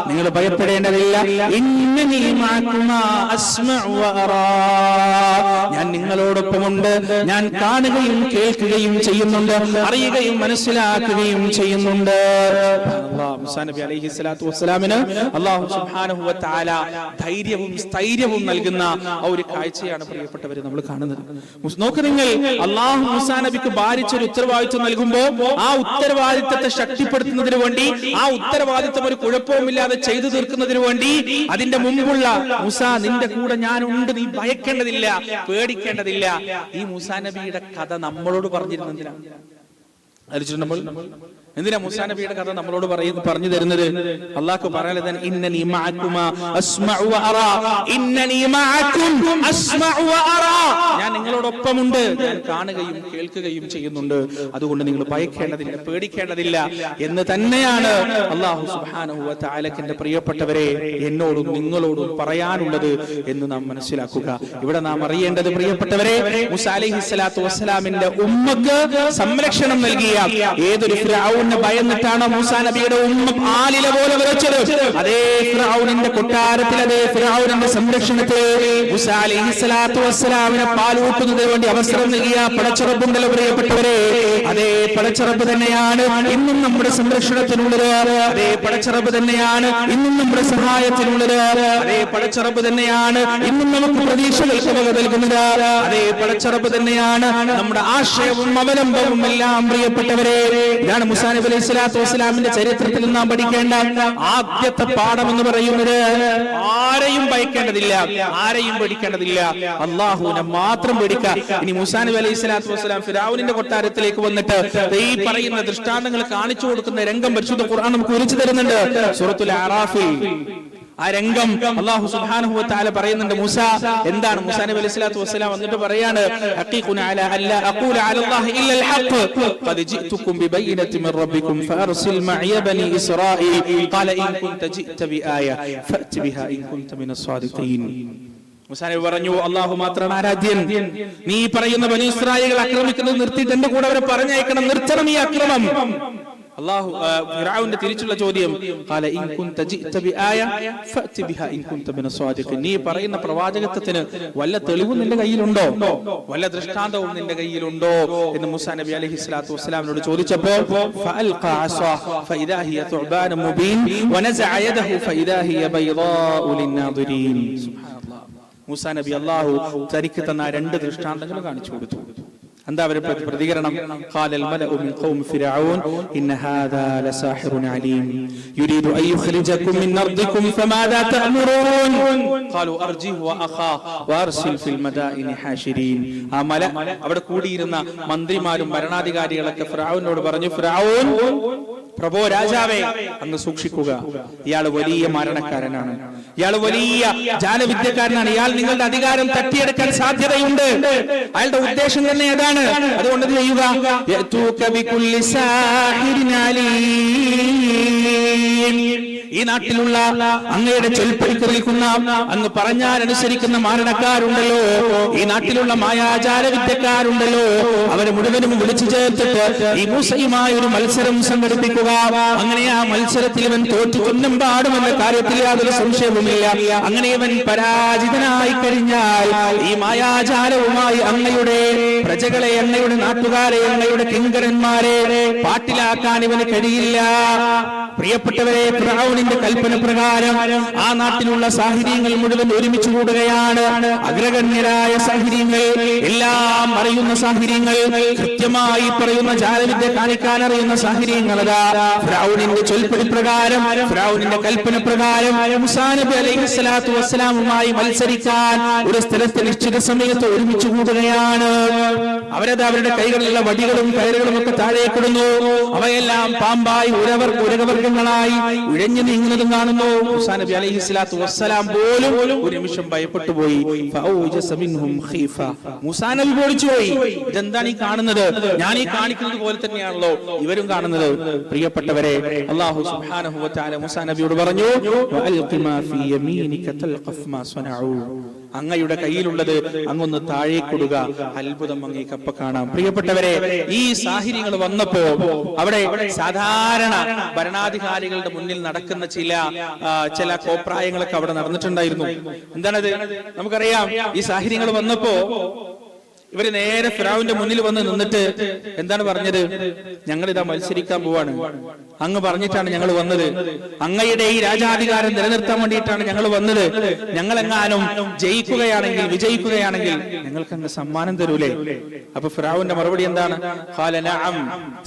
നിങ്ങൾ ഭയപ്പെടേണ്ടതില്ല. ഇന്നനീ മഅകുമാ അസ്മഉ വ അറാ. ഞാൻ നിങ്ങളോടൊപ്പമുണ്ട്, ഞാൻ കാണുകയും കേൾക്കുകയും ചെയ്യുന്നുണ്ട്, അറിയുകയും മനസ്സിലാക്കുകയും ചെയ്യുന്നുണ്ട്. മൂസാ നബി അലൈഹി സ്വലാത്തു വസ്സലാമിന് അല്ലാഹു സുബ്ഹാനഹു വ തആല ധൈര്യവും സ്ഥൈര്യവും നൽകുന്ന ആ ഒരു കാഴ്ചയാണ് പ്രിയപ്പെട്ടവരെ നമ്മൾ കാണുന്നത്. നോക്ക് നിങ്ങൾ, അല്ലാഹു മൂസാ നബിക്ക് ഭാരിച്ചൊരു ഉത്തരവാദിത്വം നൽകുമ്പോൾ ആ ഉത്തരവാദിത്തത്തെ ശക്തിപ്പെടുത്തുന്നതിന് വേണ്ടി, ആ ഉത്തരവാദിത്തം ഒരു കുഴപ്പവുമില്ലാതെ ചെയ്തു തീർക്കുന്നതിന് വേണ്ടി അതിന്റെ മുമ്പുള്ള മൂസാ, നിന്റെ കൂടെ ഞാനുണ്ട്, നീ ഭയക്കേണ്ടതില്ല, പേടിക്കേണ്ടതില്ല. ഈ മൂസാ നബിയുടെ കഥ നമ്മളോട് പറഞ്ഞിരുന്നതിനാണ്. എന്തിനാ മൂസാ നബിയുടെ കഥ നമ്മളോട് പറഞ്ഞു തരുന്നത്? അല്ലാഹു പറയാൻ, ഇന്നനീ മഅകുമാ അസ്മഉ വ അറാ. ഇന്നനീ മഅകും അസ്മഉ വ അറാ. ഞാൻ നിങ്ങളോടൊപ്പമുണ്ട്, ഞാൻ കാണുകയും കേൾക്കുകയും ചെയ്യുന്നുണ്ട്, അതുകൊണ്ട് നിങ്ങൾ ഭയക്കേണ്ടതില്ല, പേടിക്കേണ്ടതില്ല എന്ന് തന്നെയാണ് അല്ലാഹു സുബ്ഹാനഹു വ തആലയുടെ പ്രിയപ്പെട്ടവരെ എന്നോടും നിങ്ങളോടും പറയാനുള്ളത് എന്ന് നാം മനസ്സിലാക്കുക. ഇവിടെ നാം അറിയേണ്ടത് പ്രിയപ്പെട്ടവരെ, മൂസാ അലൈഹി സ്വലാത്തു വസ്സലാമിന്റെ ഉമ്മക്ക് സംരക്ഷണം നൽകിയ ഏതൊരു ഫിർഔനെ ഭയന്നിട്ടാണ് മൂസാ നബിയുടെ ഉമ്മ ആലില പോലെ വരച്ചത്, അതേ ഫിർഔനിന്റെ കൊട്ടാരത്തിൽ, അതേ ഫിർഔനിന്റെ സംരക്ഷണത്തിൽ മൂസാ അലൈഹി സ്വലാത്തു വസ്സലാമിനെ പാലൂട്ടുന്നതിന് വേണ്ടി അവസരം നൽകിയ പടച്ചറബുണ്ടല്ലോ പ്രിയപ്പെട്ടവരെ. അതേ പടച്ചറബ് തന്നെയാണ് ഇന്നും നമ്മുടെ സംരക്ഷണത്തിനുള്ളത്, അതേ പടച്ചറബ് തന്നെയാണ് ഇന്നും നമ്മുടെ സഹായത്തിനുള്ളത്, അതേ പടച്ചറബ് തന്നെയാണ് ഇന്നും നമുക്ക് പ്രതീക്ഷകൾക്ക് വക നൽകുന്നത്, അതേ പടച്ചറബ് തന്നെയാണ് നമ്മുടെ ആശയവും അവലംബവും എല്ലാം. പ്രിയപ്പെട്ടവരെ, ഇതാണ് മൂസാ നബി അലൈഹി സ്വലാത്തു വസ്സലാമിന്റെ ചരിത്രത്തിൽ നാം പഠിക്കേണ്ട ആദ്യത്തെ പാഠം എന്ന് പറയുന്നത്. ആരെയും ഭയക്കേണ്ടതില്ല, ആരെയും പേടിക്കേണ്ടതില്ല, അല്ലാഹുവിനെ മാത്രം പേടിക്കുക. ഇനി മൂസാ നബി അലൈഹി സ്വലാത്തു വസ്സലാം ഫിർഔനിന്റെ കൊട്ടാരത്തിലേക്ക് വന്നിട്ട് ഈ പറയുന്ന ദൃഷ്ടാന്തങ്ങൾ കാണിച്ചു കൊടുക്കുന്ന രംഗം പരിശുദ്ധ ഖുർആൻ നമുക്ക് വിവരിച്ചു തരുന്നുണ്ട്. സൂറത്തുൽ അറാഫിൽ ആ രംഗം അല്ലാഹു സുബ്ഹാനഹു വ തആല പറയുന്നുണ്ട്. മൂസ എന്താണ് മൂസാ നബി അലൈഹി സ്വലാത്തു വസ്സലാം വന്നിട്ട് പറയാണ്, ഹഖീഖുന അലാ അല്ലാ അഖൂല അലല്ലാഹി ഇല്ലൽ ഹഖ് ഖദ് ജിഅതുകും ബിബയ്യിനത്തിൻ മിർ റബ്ബികും ഫഅർസിൽ മഅയ ബനി ഇസ്രാഈൽ ഖാല ഇൻ കുൻത ജിഅത ബിആയ ഫഅതി ബിഹാ ഇൻ കുൻത മിനസ് സാദിഖീൻ. മൂസാ നബി പറഞ്ഞു, അല്ലാഹു മാത്രമാണ് ആരാധ്യൻ. നീ പറയുന്ന ബനീ ഇസ്രായേൽ ആക്രമിക്കുന്നത് നിർത്തിയിട്ട് എന്റെ കൂടെ അവരെ പറഞ്ഞയക്കണം, നിർത്തണം ഈ അക്രമം. അല്ലാഹു ഫിർഔന്റെ തിരിച്ചുള്ള ചോദ്യം, ഖാല ഇൻ കുൻത ജിഅത ബിആയ ഫഅതി ബിഹാ ഇൻ കുൻത മിനസ് സ്വാദിഖീൻ. നീ പറയുന്ന പ്രവാചകത്വത്തിന് വല്ല തെളിവും നിന്റെ കയ്യിലുണ്ടോ, വല്ല ദൃഷ്ടാന്തവും നിന്റെ കയ്യിലുണ്ടോ എന്ന് മൂസാ നബി അലൈഹിസ്സലാത്തു വസ്സലാമിനോട് ചോദിച്ചപ്പോൾ ഫഅൽഖാ അസാ ഫഇദാ ഹിയ തുഅബാൻ മുബീൻ വനസഅ യദഹു ഫഇദാ ഹിയ ബൈദാഉ ലിന്നാദിരീൻ. സുബ്ഹാനല്ലാഹ്. മൂസാ നബി അല്ലാഹു തനിക്ക് തന്ന രണ്ട് ദൃഷ്ടാന്തങ്ങൾ കാണിച്ചു കൊടുത്തു. എന്താ അവരുടെ പ്രതികരണം? ഖാലൽ മലഉ മിൻ ഖൗമി ഫിർഔൻ ഇന്ന ഹാദാ ലസാഹിറുൻ അലീം യുരീദു അൻ യുഖ്രിജകും മിൻ അർദികും ഫമാദാ തഅമുറൂൻ ഖാലു അർജിഹു വഅഖാ വഅർസിൽ ഫിൽ മദായിനി ഹാശിരീൻ. ആ മല അവിടെ കൂടിയിരുന്ന മന്ത്രിമാരും ഭരണാധികാരികളൊക്കെ ഫിർഔനോട് പറഞ്ഞു, ഫിർഔൻ പ്രഭോ രാജാവേ, അങ്ങ് സൂക്ഷിക്കുക, ഇയാൾ വലിയ മാരണക്കാരനാണ്, ഇയാൾ വലിയ ജാലവിദ്യക്കാരനാണ്, ഇയാൾ നിങ്ങളുടെ അധികാരം തട്ടിയെടുക്കാൻ സാധ്യതയുണ്ട്, അയാളുടെ ഉദ്ദേശം തന്നെ അതാണ്. അതുകൊണ്ട് ചെയ്യുക, ഈ നാട്ടിലുള്ള അങ്ങയുടെ ചൊൽപ്പടിക്ക് നിൽക്കുന്ന, അങ്ങ് പറഞ്ഞാൽ അനുസരിക്കുന്ന മാരണക്കാരുണ്ടല്ലോ, ഈ നാട്ടിലുള്ള മായാജാല വിദ്യക്കാരുണ്ടല്ലോ, അവരെ മുഴുവനും വിളിച്ചു ചേർത്തിട്ട് ഈ മൂസയുമായ ഒരു മത്സരം സംഘടിപ്പിക്കുക. അങ്ങനെ ആ മത്സരത്തിൽ ഇവൻ തോറ്റു കൊന്നും പാടുമെന്ന കാര്യത്തിൽ യാതൊരു സംശയവുമില്ല. അങ്ങനെ ഇവൻ പരാജിതനായി കഴിഞ്ഞാൽ ഈ മായാജാലവുമായി അങ്ങയുടെ പ്രജകളെ, അങ്ങയുടെ നാട്ടുകാരെ, അങ്ങയുടെ കിങ്കരന്മാരെ പാട്ടിലാക്കാൻ ഇവന് കഴിയില്ല. പ്രിയപ്പെട്ടവരെ, ഫിർഔനിന്റെ കൽപ്പന പ്രകാരം ആ നാട്ടിലുള്ള സാഹിര്യങ്ങൾ മുഴുവൻ ഒരുമിച്ച് കൂടുകയാണ്. അഗ്രഗണ്യരായ സാഹിര്യങ്ങൾ, എല്ലാം അറിയുന്ന സാഹിര്യങ്ങൾ, കൃത്യമായി പറയുന്ന ജാലവിദ്യ കാണിക്കാൻ അറിയുന്ന സാഹിര്യങ്ങൾ ഫിർഔനിന്റെ ചൊൽപ്പടി പ്രകാരം, ഫിർഔനിന്റെ കൽപ്പന പ്രകാരം മൂസാ നബി അലൈഹിസ്സലാത്തു വസ്സലാമുമായി മത്സരിക്കാൻ ഒരു സ്ഥലത്ത് നിശ്ചിത സമയത്ത് ഒരുമിച്ച് കൂടുകയാണ്. അവരത് അവരുടെ കൈകളിലുള്ള വടികളും കയറുകളും ഒക്കെ താഴേക്കിടുന്നു. അവയെല്ലാം പാമ്പായി ഉരകവർഗങ്ങളായി ഉഴഞ്ഞു നീങ്ങുന്നതും കാണുന്നു. മൂസാ നബി അലൈഹിസ്സലാത്തു വസ്സലാം പോലും ഒരു നിമിഷം ഭയപ്പെട്ടു പോയി. മൂസാ നബി പേടിച്ചുപോയി. ഇതെന്താണ് ഈ കാണുന്നത്? ഞാൻ ഈ കാണിക്കുന്നത് പോലെ തന്നെയാണല്ലോ ഇവരും കാണുന്നത്. പ്രിയപ്പെട്ടവരെ, അല്ലാഹു സുബ്ഹാനഹു വ തആല മൂസാ നബിയോട് പറഞ്ഞു, വഅൽഖി മാ ഫീ യമീനിക തൽഖഫ് മാ സനഉ. അങ്ങയുടെ കയ്യിലുള്ളത് അങ്ങൊന്ന് താഴേക്കിടുക, അത്ഭുതം അങ്ങേക്ക് അപ്പ കാണാം. പ്രിയപ്പെട്ടവരെ, ഈ സാഹിര്യങ്ങൾ വന്നപ്പോ അവിടെ സാധാരണ ഭരണാധികാരികളുടെ മുന്നിൽ നടക്കുന്ന ചില കോപ്രായങ്ങളൊക്കെ അവിടെ നടന്നിട്ടുണ്ടായിരുന്നു. എന്താണത്? നമുക്കറിയാം. ഈ സാഹിര്യങ്ങൾ വന്നപ്പോ ഇവര് നേരെ ഫിർഔന്റെ മുന്നിൽ വന്ന് നിന്നിട്ട് എന്താണ് പറഞ്ഞത്? ഞങ്ങൾ ഇതാ മത്സരിക്കാൻ പോവാണ്, അങ്ങ് പറഞ്ഞിട്ടാണ് ഞങ്ങൾ വന്നത്, അങ്ങയുടെ ഈ രാജാധികാരം നിലനിർത്താൻ വേണ്ടിയിട്ടാണ് ഞങ്ങൾ വന്നത്, ഞങ്ങളെങ്ങാനും ജയിക്കുകയാണെങ്കിൽ, വിജയിക്കുകയാണെങ്കിൽ ഞങ്ങൾക്ക് അങ്ങ് സമ്മാനം തരൂലേ? അപ്പൊ ഫിർഔന്റെ മറുപടി എന്താണ്? ഖാല നഅം,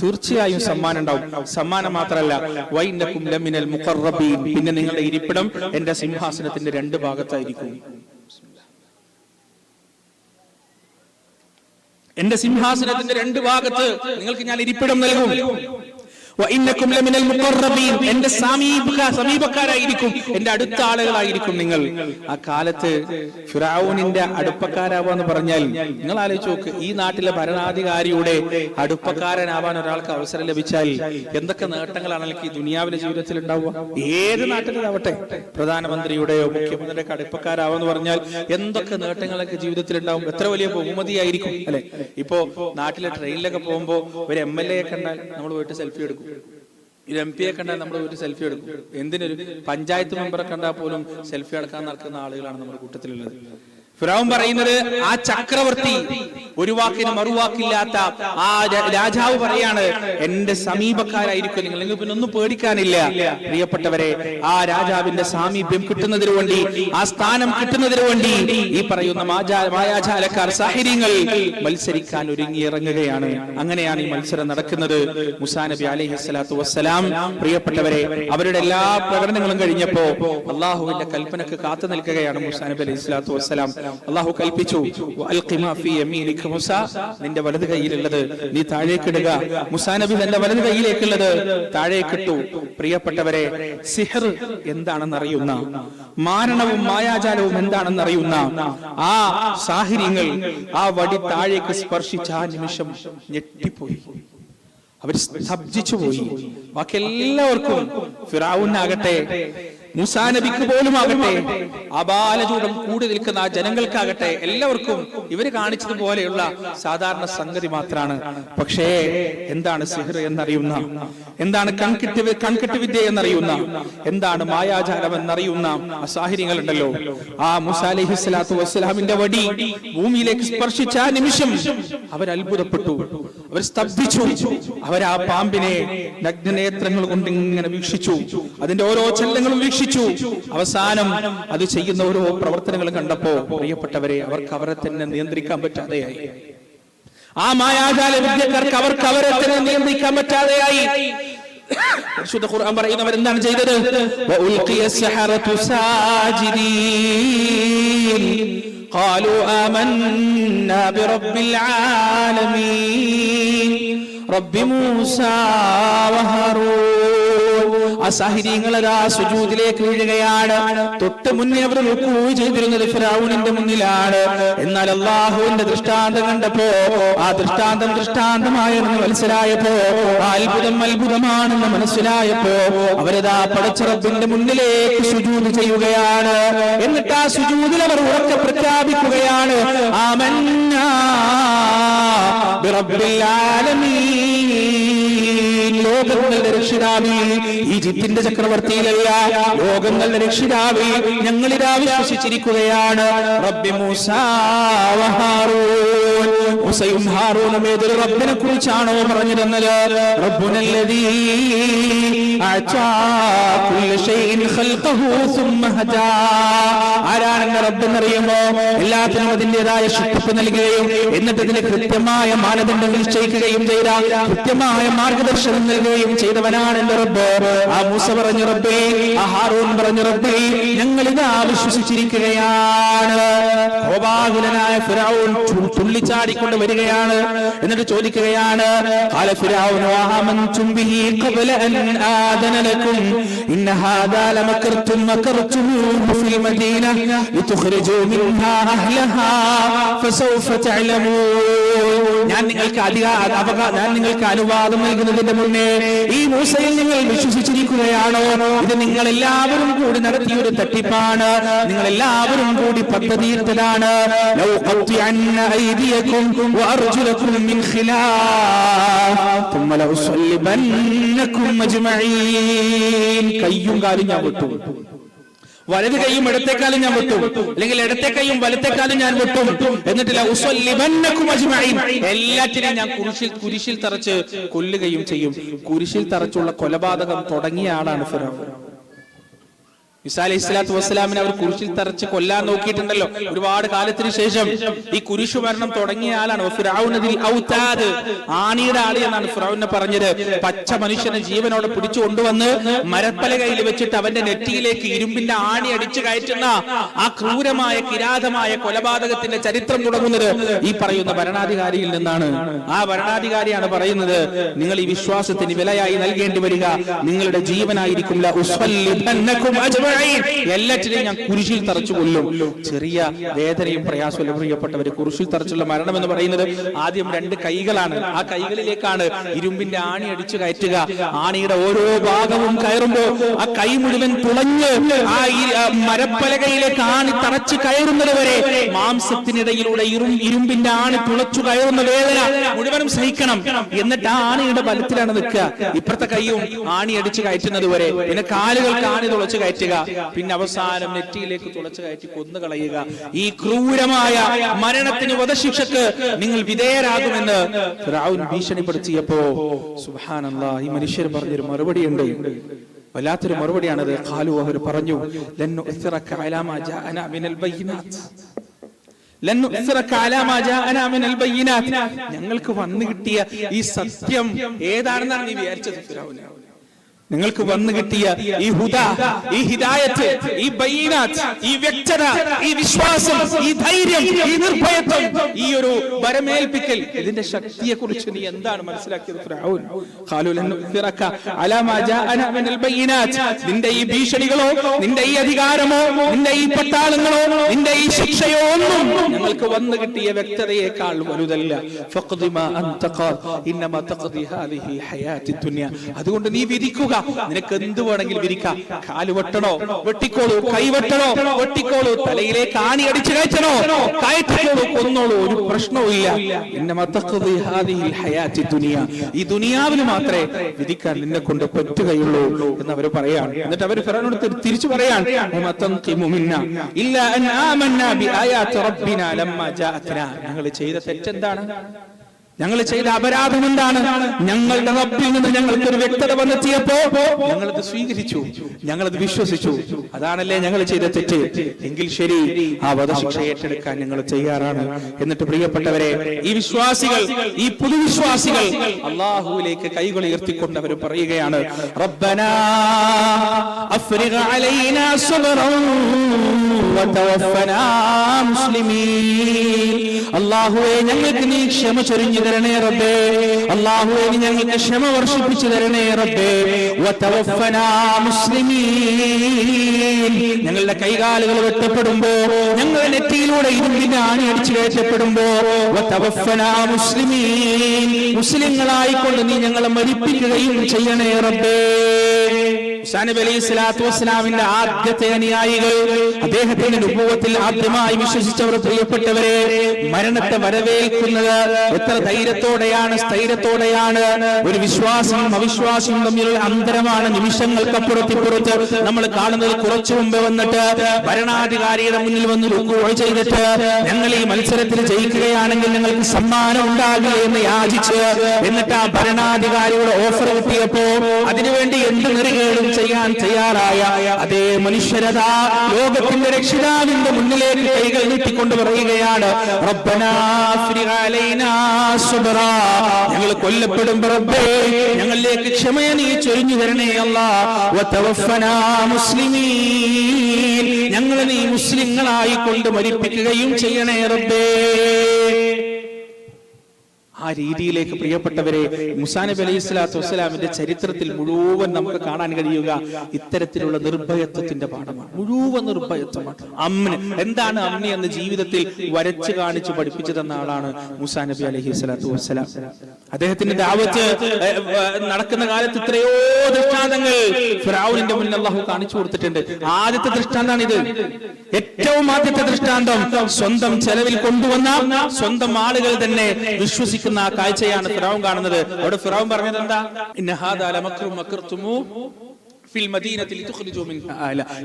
തീർച്ചയായും സമ്മാനം ഉണ്ടാവും. സമ്മാനം മാത്രമല്ല, വഇന്നകും ലമിനൽ മുഖറബീൻ, പിന്നെ നിങ്ങളുടെ ഇരിപ്പിടം എന്റെ സിംഹാസനത്തിന്റെ രണ്ട് ഭാഗത്തായിരിക്കും. എന്റെ സിംഹാസനത്തിന്റെ രണ്ട് ഭാഗത്ത് നിങ്ങൾക്ക് ഞാൻ ഇരിപ്പിടം നൽകും. വഇന്നകും ലമിനൽ മുഖറബീൻ, എന്റെ സമീപക്കാരായിരിക്കും, എന്റെ അടുത്ത ആളുകളായിരിക്കും നിങ്ങൾ. ആ കാലത്ത് ഫിർഔനിന്റെ അടുപ്പക്കാരാവാന്ന് പറഞ്ഞാൽ നിങ്ങൾ ആലോചിച്ച് നോക്ക്. ഈ നാട്ടിലെ ഭരണാധികാരിയുടെ അടുപ്പക്കാരനാവാൻ ഒരാൾക്ക് അവസരം ലഭിച്ചാൽ എന്തൊക്കെ നേട്ടങ്ങളാണ് ഈ ദുനിയാവിലെ ജീവിതത്തിൽ ഉണ്ടാവുക? ഏത് നാട്ടിലാവട്ടെ, പ്രധാനമന്ത്രിയുടെയോ മുഖ്യമന്ത്രിയുടെ അടുപ്പക്കാരാവാന്ന് പറഞ്ഞാൽ എന്തൊക്കെ നേട്ടങ്ങളൊക്കെ ജീവിതത്തിൽ ഉണ്ടാവും. എത്ര വലിയ ബഹുമതിയായിരിക്കും അല്ലെ? ഇപ്പോ നാട്ടിലെ ട്രെയിനിലൊക്കെ പോകുമ്പോ ഒരു MLA കണ്ടാൽ നമ്മൾ പോയിട്ട് സെൽഫി എടുക്കും, ഒരു MP കണ്ടാൽ നമ്മൾ ഒരു സെൽഫി എടുക്കും. എന്തിനൊരു പഞ്ചായത്ത് മെമ്പറെ കണ്ടാൽ പോലും സെൽഫി എടുക്കാൻ നടക്കുന്ന ആളുകളാണ് നമ്മുടെ കൂട്ടത്തിലുള്ളത്. ഫിർഔൻ പറയുന്നത്, ആ ചക്രവർത്തി ഒരു വാക്കിന് മറുവാക്കില്ലാത്ത ആ രാജാവ് പറയാണ്, എന്റെ സമീപക്കാരായിരിക്കും നിങ്ങൾ, നിങ്ങൾക്ക് പിന്നെ ഒന്നും പേടിക്കാനില്ല. പ്രിയപ്പെട്ടവരെ, ആ രാജാവിന്റെ സാമീപ്യം കിട്ടുന്നതിന് വേണ്ടി, ആ സ്ഥാനം കിട്ടുന്നതിന് വേണ്ടി ഈ പറയുന്ന മായാജാലക്കാർ, സാഹിര്യങ്ങൾ മത്സരിക്കാൻ ഒരുങ്ങിയിറങ്ങുകയാണ്. അങ്ങനെയാണ് ഈ മത്സരം നടക്കുന്നത്. മൂസാ നബി അലൈഹിസ്സലാത്തു വസ്സലാം, പ്രിയപ്പെട്ടവരെ, അവരുടെ എല്ലാ പ്രകടനങ്ങളും കഴിഞ്ഞപ്പോ അള്ളാഹുവിന്റെ കൽപ്പനക്ക് കാത്തു നിൽക്കുകയാണ് മൂസാ നബി അലൈഹിസ്സലാത്തു വസ്സലാം. അല്ലാഹു കൽപ്പിച്ചു, വഅൽഖി മാ ഫീ യമീനിക മൂസാ, നിന്റെ വലത് കൈയിലുള്ളത് നീ താഴേക്കിടുക. മൂസാ നബി തന്റെ വലത് കൈയിലേക്കുള്ളത് താഴേക്കിട്ടു. പ്രിയപ്പെട്ടവരെ, സിഹർ എന്താണെന്ന് അറിയുന്ന, മാരണവും മായാജാലവും എന്താണെന്ന് അറിയുന്ന ആ സാഹിര്യങ്ങൾ ആ വടി താഴേക്ക് സ്പർശിച്ച ആ നിമിഷം ഞെട്ടിപ്പോയി, അവർ സ്തബ്ധിച്ചു പോയി. ബാക്കി എല്ലാവർക്കും, ഫിർഔനാകട്ടെ മൂസാ നബിക്ക് പോലും ആകട്ടെ, അപാലചൂടം കൂടി നിൽക്കുന്ന ആ ജനങ്ങൾക്കാകട്ടെ, എല്ലാവർക്കും ഇവര് കാണിച്ചതുപോലെയുള്ള സാധാരണ സംഗതി മാത്രമാണ്. പക്ഷേ എന്താണ് സിഹ്ർ എന്നറിയുന്ന, എന്താണ് കൺകെട്ട് വിദ്യ എന്നറിയുന്ന, എന്താണ് മായാജാലം എന്നറിയുന്ന അസാഹിര്യങ്ങൾ ഉണ്ടല്ലോ, ആ മൂസാ അലൈഹിസ്സലാത്തു വസ്സലാമിന്റെ വടി ഭൂമിയിലേക്ക് സ്പർശിച്ച ആ നിമിഷം അവർ അത്ഭുതപ്പെട്ടു, അവർ സ്തബ്ധിച്ചു. അവർ ആ പാമ്പിനെ നഗ്നനേത്രങ്ങൾ കൊണ്ട് ഇങ്ങനെ വീക്ഷിച്ചു, അതിന്റെ ഓരോ ചലനങ്ങളും വീക്ഷിച്ചു. അവസാനം അത് ചെയ്യുന്ന ഓരോ പ്രവർത്തനങ്ങളും കണ്ടപ്പോ പ്രിയപ്പെട്ടവരെ, അവർക്ക് അവരെ തന്നെ നിയന്ത്രിക്കാൻ പറ്റാതെയായി. ആ മായാജാല വിദ്യക്കാർക്ക് അവർക്ക് അവരെ തന്നെ നിയന്ത്രിക്കാൻ പറ്റാതെയായി. പരിശുദ്ധ ഖുർആൻ പറയുന്നവർ എന്താണ് ചെയ്തത്? വഉൽഖിയ സഹറതു സാജിദീൻ ഖാലു ആമന്നാ ബിറബ്ബിൽ ആലമീൻ റബ്ബി മൂസാ വഹാറൂൻ. അസാഹിര്യങ്ങളതാ സുജൂദിലേക്ക് വീഴുകയാണ്. തൊട്ട് മുന്നേ അവർ റുക്കൂ ചെയ്തിരുന്നത് ഫിറഔനിന്റെ മുന്നിലാണ്. എന്നാൽ അല്ലാഹുവിന്റെ ദൃഷ്ടാന്തം കണ്ടപ്പോ, ആ ദൃഷ്ടാന്തം ദൃഷ്ടാന്തമായെന്ന് മനസ്സിലായപ്പോ, അത്ഭുതം അത്ഭുതമാണെന്ന് മനസ്സിലായപ്പോ അവരതാ പടച്ച റബ്ബിന്റെ മുന്നിലേക്ക് സുജൂദ് ചെയ്യുകയാണ്. എന്നിട്ട് ആ സുജൂദിൽ അവർ ഉറക്കെ പ്രഖ്യാപിക്കുകയാണ്, ആമന്നാ ബിറബ്ബിൽ ആലമീൻ. ലോകങ്ങളുടെ രക്ഷിതാവിൽ, ഈജിപ്തിന്റെ ചക്രവർത്തിയിലല്ല, ലോകങ്ങളുടെ രക്ഷിതാവിൽ ഞങ്ങളിതാ വിശ്വസിച്ചിരിക്കുകയാണ്. റബ്ബി മൂസാ വഹാറൂൻ. മൂസയും ഹാറൂനും ഏതൊരു റബ്ബിനെ കുറിച്ചാണോ പറഞ്ഞു തന്നത്? റബ്ബുനല്ലദീ അഅതാ കുല്ല ഷൈഇൻ ഖൽഖഹു സുമ്മ ഹദാ. ആരാണെന്ന് റബ്ബെന്നറിയുമോ? എല്ലാത്തിനും അതിൻ്റെതായ ശിക്ഷ നൽകുകയും എന്നിട്ട് അതിന് കൃത്യമായ മാനദണ്ഡം നിശ്ചയിക്കുകയും ചെയ്ത, കൃത്യമായ മാർഗദർശനം നൽകുകയും ചെയ്തവനാണ് എന്റെ റബ്ബ്. ആ മൂസ പറഞ്ഞു റബ്ബേ, ആ ഹാറൂൻ പറഞ്ഞു റബ്ബേ, ഞങ്ങളിതാ വിശ്വസിച്ചിരിക്കുകയാണ്. കോപാകുലനായ ഫിറഔൻ തുള്ളിച്ചാടിക്കൊണ്ട് വരികയാണ്. എന്നിട്ട് ചോദിക്കുകയാണ്, ഖാല ഫിറഔൻ വഅമൻതും ബിഹി ഖബ്ല അൻ ആദന ലക്കും ഇന്ന ഹാദാ ലമകർതും മകർതുമൂഹു ഫിൽ മദീന ലിതുഖ്രിജൂ മിൻഹാ അഹ്ലഹാ ഫസൗഫ തഅലമൂൻ. ഞാൻ നിങ്ങൾക്ക് അനുവാദം നൽകുന്നതിന്റെ മുന്നേ ഈ മൂസയിൽ നിങ്ങൾ വിശ്വസിച്ചിരിക്കുകയാണോ? ഇത് നിങ്ങൾ എല്ലാവരും കൂടി നടത്തിയൊരു തട്ടിപ്പാണ്, നിങ്ങൾ എല്ലാവരും കൂടി പദ്ധതിയിട്ടതാണ്. ലൗ ഖത്അന്ന ഐദിയകും വഅർജുലകും മിൻ ഖിലാഫ് തുമ്മ ലഉസല്ലിബന്നകും അജ്മഈൻ. കയ്യും കാലും ഞാൻ വെട്ടും, വലത് കൈയും ഇടത്തേക്കാലും ഞാൻ വെട്ടും, അല്ലെങ്കിൽ ഇടത്തെ കൈയും വലത്തേക്കാലും ഞാൻ വെട്ടും. എന്നിട്ട് ലഉസല്ലിബന്നകും അജ്മഈൻ, എല്ലാറ്റിനെയും ഞാൻ കുരിശിൽ തറച്ച് കൊല്ലുകയും ചെയ്യും. കുരിശിൽ തറച്ചുള്ള കൊലപാതകം തുടങ്ങിയ ആളാണ് ഫിറഔൻ. ഈസാ അലൈഹിസ്സലാത്തു വസ്സലാമിനെ അവർ കുരിശിൽ തറച്ച് കൊല്ലാൻ നോക്കിയിട്ടുണ്ടല്ലോ. ഒരുപാട് കാലത്തിന് ശേഷം ഈ കുരിശു മരണം തുടങ്ങിയ ആളാണ് ഫിറഔനദിൽ ഔതാദ്, ആണിയുടെ ആളി എന്നാണ് ഫിറഔനെ പറഞ്ഞത്. പച്ച മനുഷ്യനെ ജീവനോടെ പിടിച്ചു കൊണ്ടുവന്ന് മരപ്പലകയിൽ വെച്ചിട്ട് അവന്റെ നെറ്റിയിലേക്ക് ഇരുമ്പിന്റെ ആണി അടിച്ചു കയറ്റുന്ന ആ ക്രൂരമായ കിരാതമായ കൊലപാതകത്തിന്റെ ചരിത്രം തുടങ്ങുന്നത് ഈ പറയുന്ന ഭരണാധികാരിയിൽ നിന്നാണ്. ആ ഭരണാധികാരിയാണ് പറയുന്നത്, നിങ്ങൾ ഈ വിശ്വാസത്തിന് വിലയായി നൽകേണ്ടി വരിക നിങ്ങളുടെ ജീവനായിരിക്കും. എല്ലാറ്റിനെയും ഞാൻ കുരിശിൽ തറച്ചു കൊല്ലും. ചെറിയ വേദനയും പ്രയാസവും പ്രിയപ്പെട്ടവര്, കുരിശിൽ തറച്ചുള്ള മരണം എന്ന് പറയുന്നത് ആദ്യം 2 കൈകളാണ്. ആ കൈകളിലേക്കാണ് ഇരുമ്പിന്റെ ആണി അടിച്ചു കയറ്റുക. ആണിയുടെ ഓരോ ഭാഗവും കയറുമ്പോ ആ കൈ മുഴുവൻ തുളഞ്ഞ് ആ മരപ്പലകയിലേക്ക് ആണി തറച്ച് കയറുന്നത് വരെ മാംസത്തിനിടയിലൂടെ ഇരുമ്പിന്റെ ആണി തുളച്ചു കയറുന്ന വേദന മുഴുവനും സഹിക്കണം. എന്നിട്ട് ആ ആണിയുടെ ബലത്തിലാണ് നിൽക്കുക. ഇപ്പുറത്തെ കൈയും ആണി അടിച്ചു കയറ്റുന്നത് വരെ, പിന്നെ കാലുകൾക്ക് ആണി തുളച്ചു കയറ്റുക, പിന്നെ അവസാനം നെറ്റിയിലേക്ക് തുളച്ചു കയറ്റി കൊന്നുകളയുക. ഈ ക്രൂരമായ മരണത്തിന്, വധശിക്ഷക്ക് നിങ്ങൾ വിധേയരാകുമെന്ന് ഫിറഔൻ ഭീഷണിപ്പെടുത്തിയപ്പോ സുബ്ഹാനല്ലാഹ്, ഈ മനുഷ്യർ പറഞ്ഞൊരു മറുപടിയുണ്ട്, വല്ലാത്തൊരു മറുപടിയാണത്. ഖാലു, അവർ പറഞ്ഞു, ലൻ നുഅ്സിറക അലാ മാ ജാഅനാ മിനൽ ബയ്യിനാത്ത്, ലൻ നുഅ്സിറക അലാ മാ ജാഅനാ മിനൽ ബയ്യിനാത്ത്. ഞങ്ങൾക്ക് വന്നു കിട്ടിയ ഈ സത്യം ഏതാണെന്നാണ് നീ വിചാരിച്ചത് ഫിറഔൻ? നിങ്ങൾക്ക് വന്നു കിട്ടിയ ഈ ഹുദ, ഈ ഹിദായത്ത്, ഈ ബയ്യിനാത്ത്, ഈ വ്യക്തത, ഈ വിശ്വാസം, ഈ ധൈര്യം, ഈ നിർഭയത്വം, ഈ ഒരു വരമേൽപ്പിക്കൽ, ഇതിന്റെ ശക്തിയെ കുറിച്ച് നീ എന്താണ് മനസ്സിലാക്കിയത് ഫിറഔൻ? ഖാലു ലൻ നുഅ്സിറക അലാ മാ ജാഅനാ മിനൽ ബയ്യിനാത്ത്. നിന്റെ ഈ ഭീഷണികളോ, നിന്റെ ഈ അധികാരമോ, നിന്റെ ഈ പട്ടാളങ്ങളോ, നിന്റെ ഈ ശിക്ഷയോ ഒന്നും ഞങ്ങൾക്ക് വന്നു കിട്ടിയ വ്യക്തതയേക്കാൾ വലുതല്ല. ഫഖ്ദി മാ അൻത ഖാദ് ഇന്നമാ തഖ്ദി ഹാദിഹിൽ ഹയാത്തി ദുനിയ. അതുകൊണ്ട് നീ വിധിക്കുക, നിനക്ക് എന്ത് വേണമെങ്കിലും വിരിക്കാം. കാല് വെട്ടണോ വെട്ടിക്കോളൂ, കൈ വെട്ടണോ വെട്ടിക്കോളൂ, തലയിലേക്ക് ആണി അടിച്ചു കയറ്റണോ കയറ്റിക്കോളൂ, കൊന്നോളൂ, ഒരു പ്രശ്നവും ഇല്ല. ഈ ദുനിയാവിൽ മാത്രമേ വിധിക്കാൻ നിന്നെ കൊണ്ട് പറ്റുകയുള്ളൂ എന്ന് അവർ പറയാണ്. എന്നിട്ട് അവർ ഫിറഔനോട് തിരിച്ചു പറയാൻ, ഞങ്ങൾ ചെയ്ത തെറ്റെന്താണ്, ഞങ്ങൾ ചെയ്ത അപരാധം എന്താണ്? ഞങ്ങളുടെ റബ്ബിൽ നിന്ന് ഞങ്ങൾക്കൊരു വ്യക്തത വന്നെത്തിയപ്പോ ഞങ്ങളത് സ്വീകരിച്ചു, ഞങ്ങളത് വിശ്വസിച്ചു. അതാണല്ലേ ഞങ്ങൾ ചെയ്ത തെറ്റ്. എങ്കിൽ ശരി, ആ വധശിക്ഷ ഏറ്റെടുക്കാൻ ഞങ്ങൾ തയ്യാറാണ്. എന്നിട്ട് പ്രിയപ്പെട്ടവരെ, ഈ വിശ്വാസികൾ, ഈ പുതുവിശ്വാസികൾ അല്ലാഹുവിലേക്ക് കൈകൾ ഉയർത്തിക്കൊണ്ട് അവർ പറയുകയാണ്, റബ്ബനാ അഫ്രിഗ് അലൈനാ സബ്റൻ വതവഫനാ മുസ്ലിമീൻ. അല്ലാഹുവേ, ഞങ്ങൾക്ക് നീ ക്ഷമ ചൊരിഞ്ഞു തരണേ റബ്ബേ. അല്ലാഹുവേ, നീ ഞങ്ങൾക്ക് ക്ഷമ വർഷിപ്പിച്ചു തരണേ റബ്ബേ. വതവഫനാ മുസ്ലിമീൻ. ഞങ്ങളുടെ കൈകാലുകൾ വെട്ടപ്പെടുമ്പോ, ഞങ്ങളുടെ നെറ്റിയിലൂടെ ഇരുമ്പിന്റെ ആണി അടിച്ചു കയറ്റപ്പെടുമ്പോ, വതവഫനാ മുസ്ലിമീൻ, മുസ്ലിങ്ങളായിക്കൊണ്ട് നീ ഞങ്ങളെ മരിപ്പിക്കുകയും ചെയ്യണേ റബ്ബേ. മൂസാ നബി അലൈഹി സ്വലാത്തു വസ്സലാമിന്റെ ആദ്യത്തെ അനുയായികൾ, അദ്ദേഹത്തിന്റെ നുബുവത്തിൽ ആദ്യമായി വിശ്വസിച്ചവർ, പ്രിയപ്പെട്ടവരെ, മരണത്തെ വരവേൽക്കുന്നത് എത്ര ധൈര്യത്തോടെയാണ്, സ്ഥൈര്യത്തോടെയാണ്. ഒരു വിശ്വാസിയും അവിശ്വാസിയും തമ്മിലുള്ള അന്തരമാണ് നിമിഷങ്ങൾക്കപ്പുറത്തിപ്പുറത്ത് നമ്മൾ കാണുന്നത്. കുറച്ചു മുമ്പ് വന്നിട്ട് ഭരണാധികാരിയുടെ മുന്നിൽ വന്ന് റുക്കൂ ചെയ്തിട്ട്, ഞങ്ങൾ ഈ മത്സരത്തിൽ ജയിക്കുകയാണെങ്കിൽ ഞങ്ങൾക്ക് സമ്മാനം ഉണ്ടാകില്ല എന്ന് യാചിച്ച്, എന്നിട്ട് ആ ഭരണാധികാരിയുടെ ഓഫർ കിട്ടിയപ്പോ അതിനുവേണ്ടി എന്ത് നെറുകേടും ചെയ്യാൻ തയ്യാറായ അതേ മനുഷ്യരതാ ലോകത്തിന്റെ രക്ഷിതാവിന്റെ മുന്നിലേക്ക് കൈകൾ നീട്ടിക്കൊണ്ട് പറയുകയാണ്, റബ്ബനാ അഫ്രിഗ് അലൈനാ സബ്റാ. ഞങ്ങൾ കൊല്ലപ്പെടുമ്പോ റബ്ബേ, ഞങ്ങളിലേക്ക് ക്ഷമയെ നീ ചൊരിഞ്ഞു തരണേ അല്ലാഹ്. വതവഫനാ മുസ്ലിമീൻ, ഞങ്ങളെ നീ മുസ്ലിങ്ങളായി കൊണ്ട് മരിപ്പിക്കുകയും ചെയ്യണേ റബ്ബേ. ആ രീതിയിലേക്ക് പ്രിയപ്പെട്ടവരെ, മൂസാ നബി അലൈഹി സ്വലാത്തു വസ്സലാമിന്റെ ചരിത്രത്തിൽ മുഴുവൻ നമുക്ക് കാണാൻ കഴിയുക ഇത്തരത്തിലുള്ള നിർഭയത്വത്തിന്റെ പാഠമാണ്. മുഴുവൻ നിർഭയത്വമാണ്. അമ്ന് എന്താണ് അമ്ന് എന്ന് ജീവിതത്തിൽ വരച്ചു കാണിച്ച് പഠിപ്പിച്ചു തന്ന ആളാണ് മൂസാ നബി അലൈഹി സ്വലാത്തു വസ്സലാം. അദ്ദേഹത്തിന്റെ ദഅവത്ത് നടക്കുന്ന കാലത്ത് എത്രയോ ദൃഷ്ടാന്തങ്ങൾ ഫിറഔനിന്റെ മുന്നിൽ അല്ലാഹു കാണിച്ചു കൊടുത്തിട്ടുണ്ട്. ആദ്യത്തെ ദൃഷ്ടാന്താണ് ഇത്. ഏറ്റവും ആദ്യത്തെ ദൃഷ്ടാന്തം സ്വന്തം ചെലവിൽ കൊണ്ടുവന്ന സ്വന്തം ആളുകൾ തന്നെ വിശ്വസിക്കുന്ന ആ കാഴ്ചയാണ് ഫിറഔൻ കാണുന്നത്. അവിടെ ഫിറഔൻ പറഞ്ഞത് എന്താ?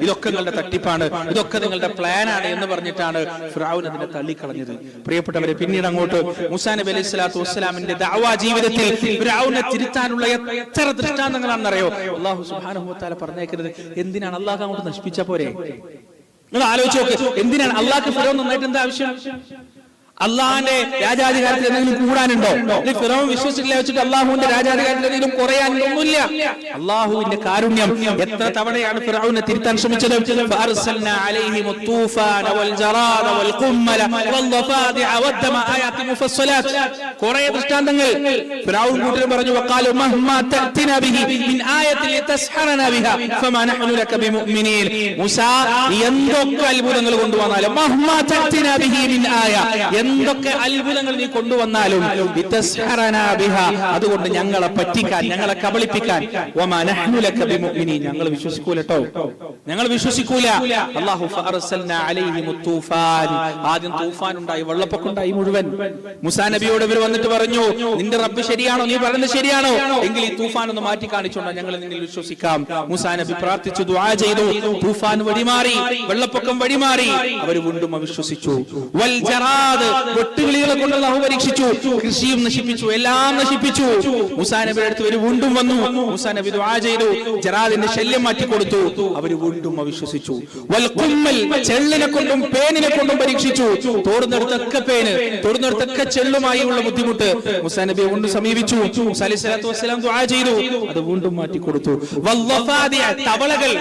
ഇതൊക്കെ നിങ്ങളുടെ തട്ടിപ്പാണ്, ഇതൊക്കെ നിങ്ങളുടെ പ്ലാനാണ് എന്ന് പറഞ്ഞിട്ടാണ് ഫിറഔൻ അതിനെ തള്ളിക്കളഞ്ഞത്. പ്രിയപ്പെട്ടവരെ, പിന്നീട് അങ്ങോട്ട് മൂസാ നബി അലൈഹി സ്വലാത്തു വസ്സലാമിന്റെ ദഅവാ ജീവിതത്തിൽ ഫിറഔനെ തിരുത്താനുള്ള എത്ര ദൃഷ്ടാന്തങ്ങളാണെന്നറിയോ? അല്ലാഹു സുബ്ഹാനഹു വ തആല പറഞ്ഞേക്കുന്നത്, എന്തിനാണ് അല്ലാഹു അങ്ങോട്ട് നശിപ്പിച്ച പോരെ? നിങ്ങൾ ആലോചിച്ച് നോക്ക്, എന്തിനാണ് അല്ലാഹുക്ക് ഫിറഔൻ നന്നായിട്ട് എന്താ ആവശ്യം? അള്ളാഹിന്റെ രാജാധികാരത്തിൽ എന്തെങ്കിലും കൂടാനുണ്ടോ? ഫിറഔൻ വിശ്വസിച്ചില്ല വെച്ചിട്ട് അള്ളാഹുവിന്റെ രാജാധികാരത്തിൽ എന്തെങ്കിലും കുറയാനൊന്നുമില്ല. അള്ളാഹുവിന്റെ കാരുണ്യം. എത്ര തവണയാണ് ഫിറഔനെ തിരുത്താൻ ശ്രമിച്ചത്? ഫഅർസൽനാ അലൈഹിം الطൂഫാന വൽജറാദ വൽഖുമ്മല വൽളഫാദിഅ വദ്ദമ ആയാതി മുഫസ്സലാത്ത്. കുറേ ദൃഷ്ടാന്തങ്ങൾ ഫിറഔൻ കൂട്ടർ പറഞ്ഞു, വഖാലു മഹ്മാ തഅതിനാ ബിഹി മിൻ ആയത്തിൻ ലിതസ്ഹറനാ ബിഹാ ഫമാ നഹ്നു ലക ബിമുഅ്മിനീൻ. മൂസാ, എന്തൊക്കെ അത്ഭുതങ്ങൾ കൊണ്ടുവന്നാലും, മഹ്മാ തഅതിനാ ബിഹി മിൻ ആയ, എന്തൊക്കെ അത്ഭുതങ്ങൾ നീ കൊണ്ടുവന്നാലും, അതുകൊണ്ട് ഞങ്ങളെ പറ്റിക്കാൻ, ഞങ്ങളെ കബളിപ്പിക്കാൻ, ഞങ്ങൾ വിശ്വസിക്കൂലട്ടോ, ഞങ്ങൾ വിശ്വസിക്കൂല. അല്ലാഹു ഫഅർസൽനാ അലൈഹിം الطൂഫാൻ. ആദ്യം തൂഫാൻ ഉണ്ടായി, വെള്ളപ്പൊക്കം ഉണ്ടായി മുഴുവൻ. മൂസാ നബിയോട് ഇവർ വന്നിട്ട് പറഞ്ഞു, നിന്റെ റബ്ബ് ശരിയാണോ, നീ പറയുന്നത് ശരിയാണോ? എങ്കിൽ ഈ തൂഫാൻ ഒന്ന് മാറ്റി കാണിച്ചോണ്ടോ, ഞങ്ങൾ നിന്നിൽ വിശ്വസിക്കാം. മൂസാ നബി പ്രാർത്ഥിച്ചു, ദുആ ചെയ്തു. തൂഫാൻ വഴിമാറി, വെള്ളപ്പൊക്കം വഴിമാറി. അവർ വീണ്ടും അവിശ്വസിച്ചു. വൽ ജറാദ്, വെട്ടുകിളികളെ കൊണ്ട് അല്ലാഹു പരീക്ഷിച്ചു. കൃഷിയും നശിപ്പിച്ചു, എല്ലാം നശിപ്പിച്ചു. മൂസാ നബിയുടെ അടുത്ത് അവർ വീണ്ടും വന്നു. മൂസാ നബി ദുആ ചെയ്തു, ജറാദിന്റെ ശല്യം മാറ്റി കൊടുത്തു. അവർ വീണ്ടും അവിശ്വസിച്ചു. വൽ ഖുമ്മൽ, ചെള്ളിനെ കൊണ്ടും പേനിനെ കൊണ്ടും പരീക്ഷിച്ചു. തോടുന്നിടത്തൊക്കെ പേന്, തോടുന്നിടത്തൊക്കെ ചെള്ളുമായി ഉള്ള ബുദ്ധിമുട്ട്. മൂസാ നബിയെ വീണ്ടും സമീപിച്ചു. മൂസാ അലൈഹി സ്വലാത്തു വസ്സലാം ദുആ ചെയ്തു, അത് വീണ്ടും മാറ്റി കൊടുത്തു. വല്ലഫാദിഅ, തവളകൾ,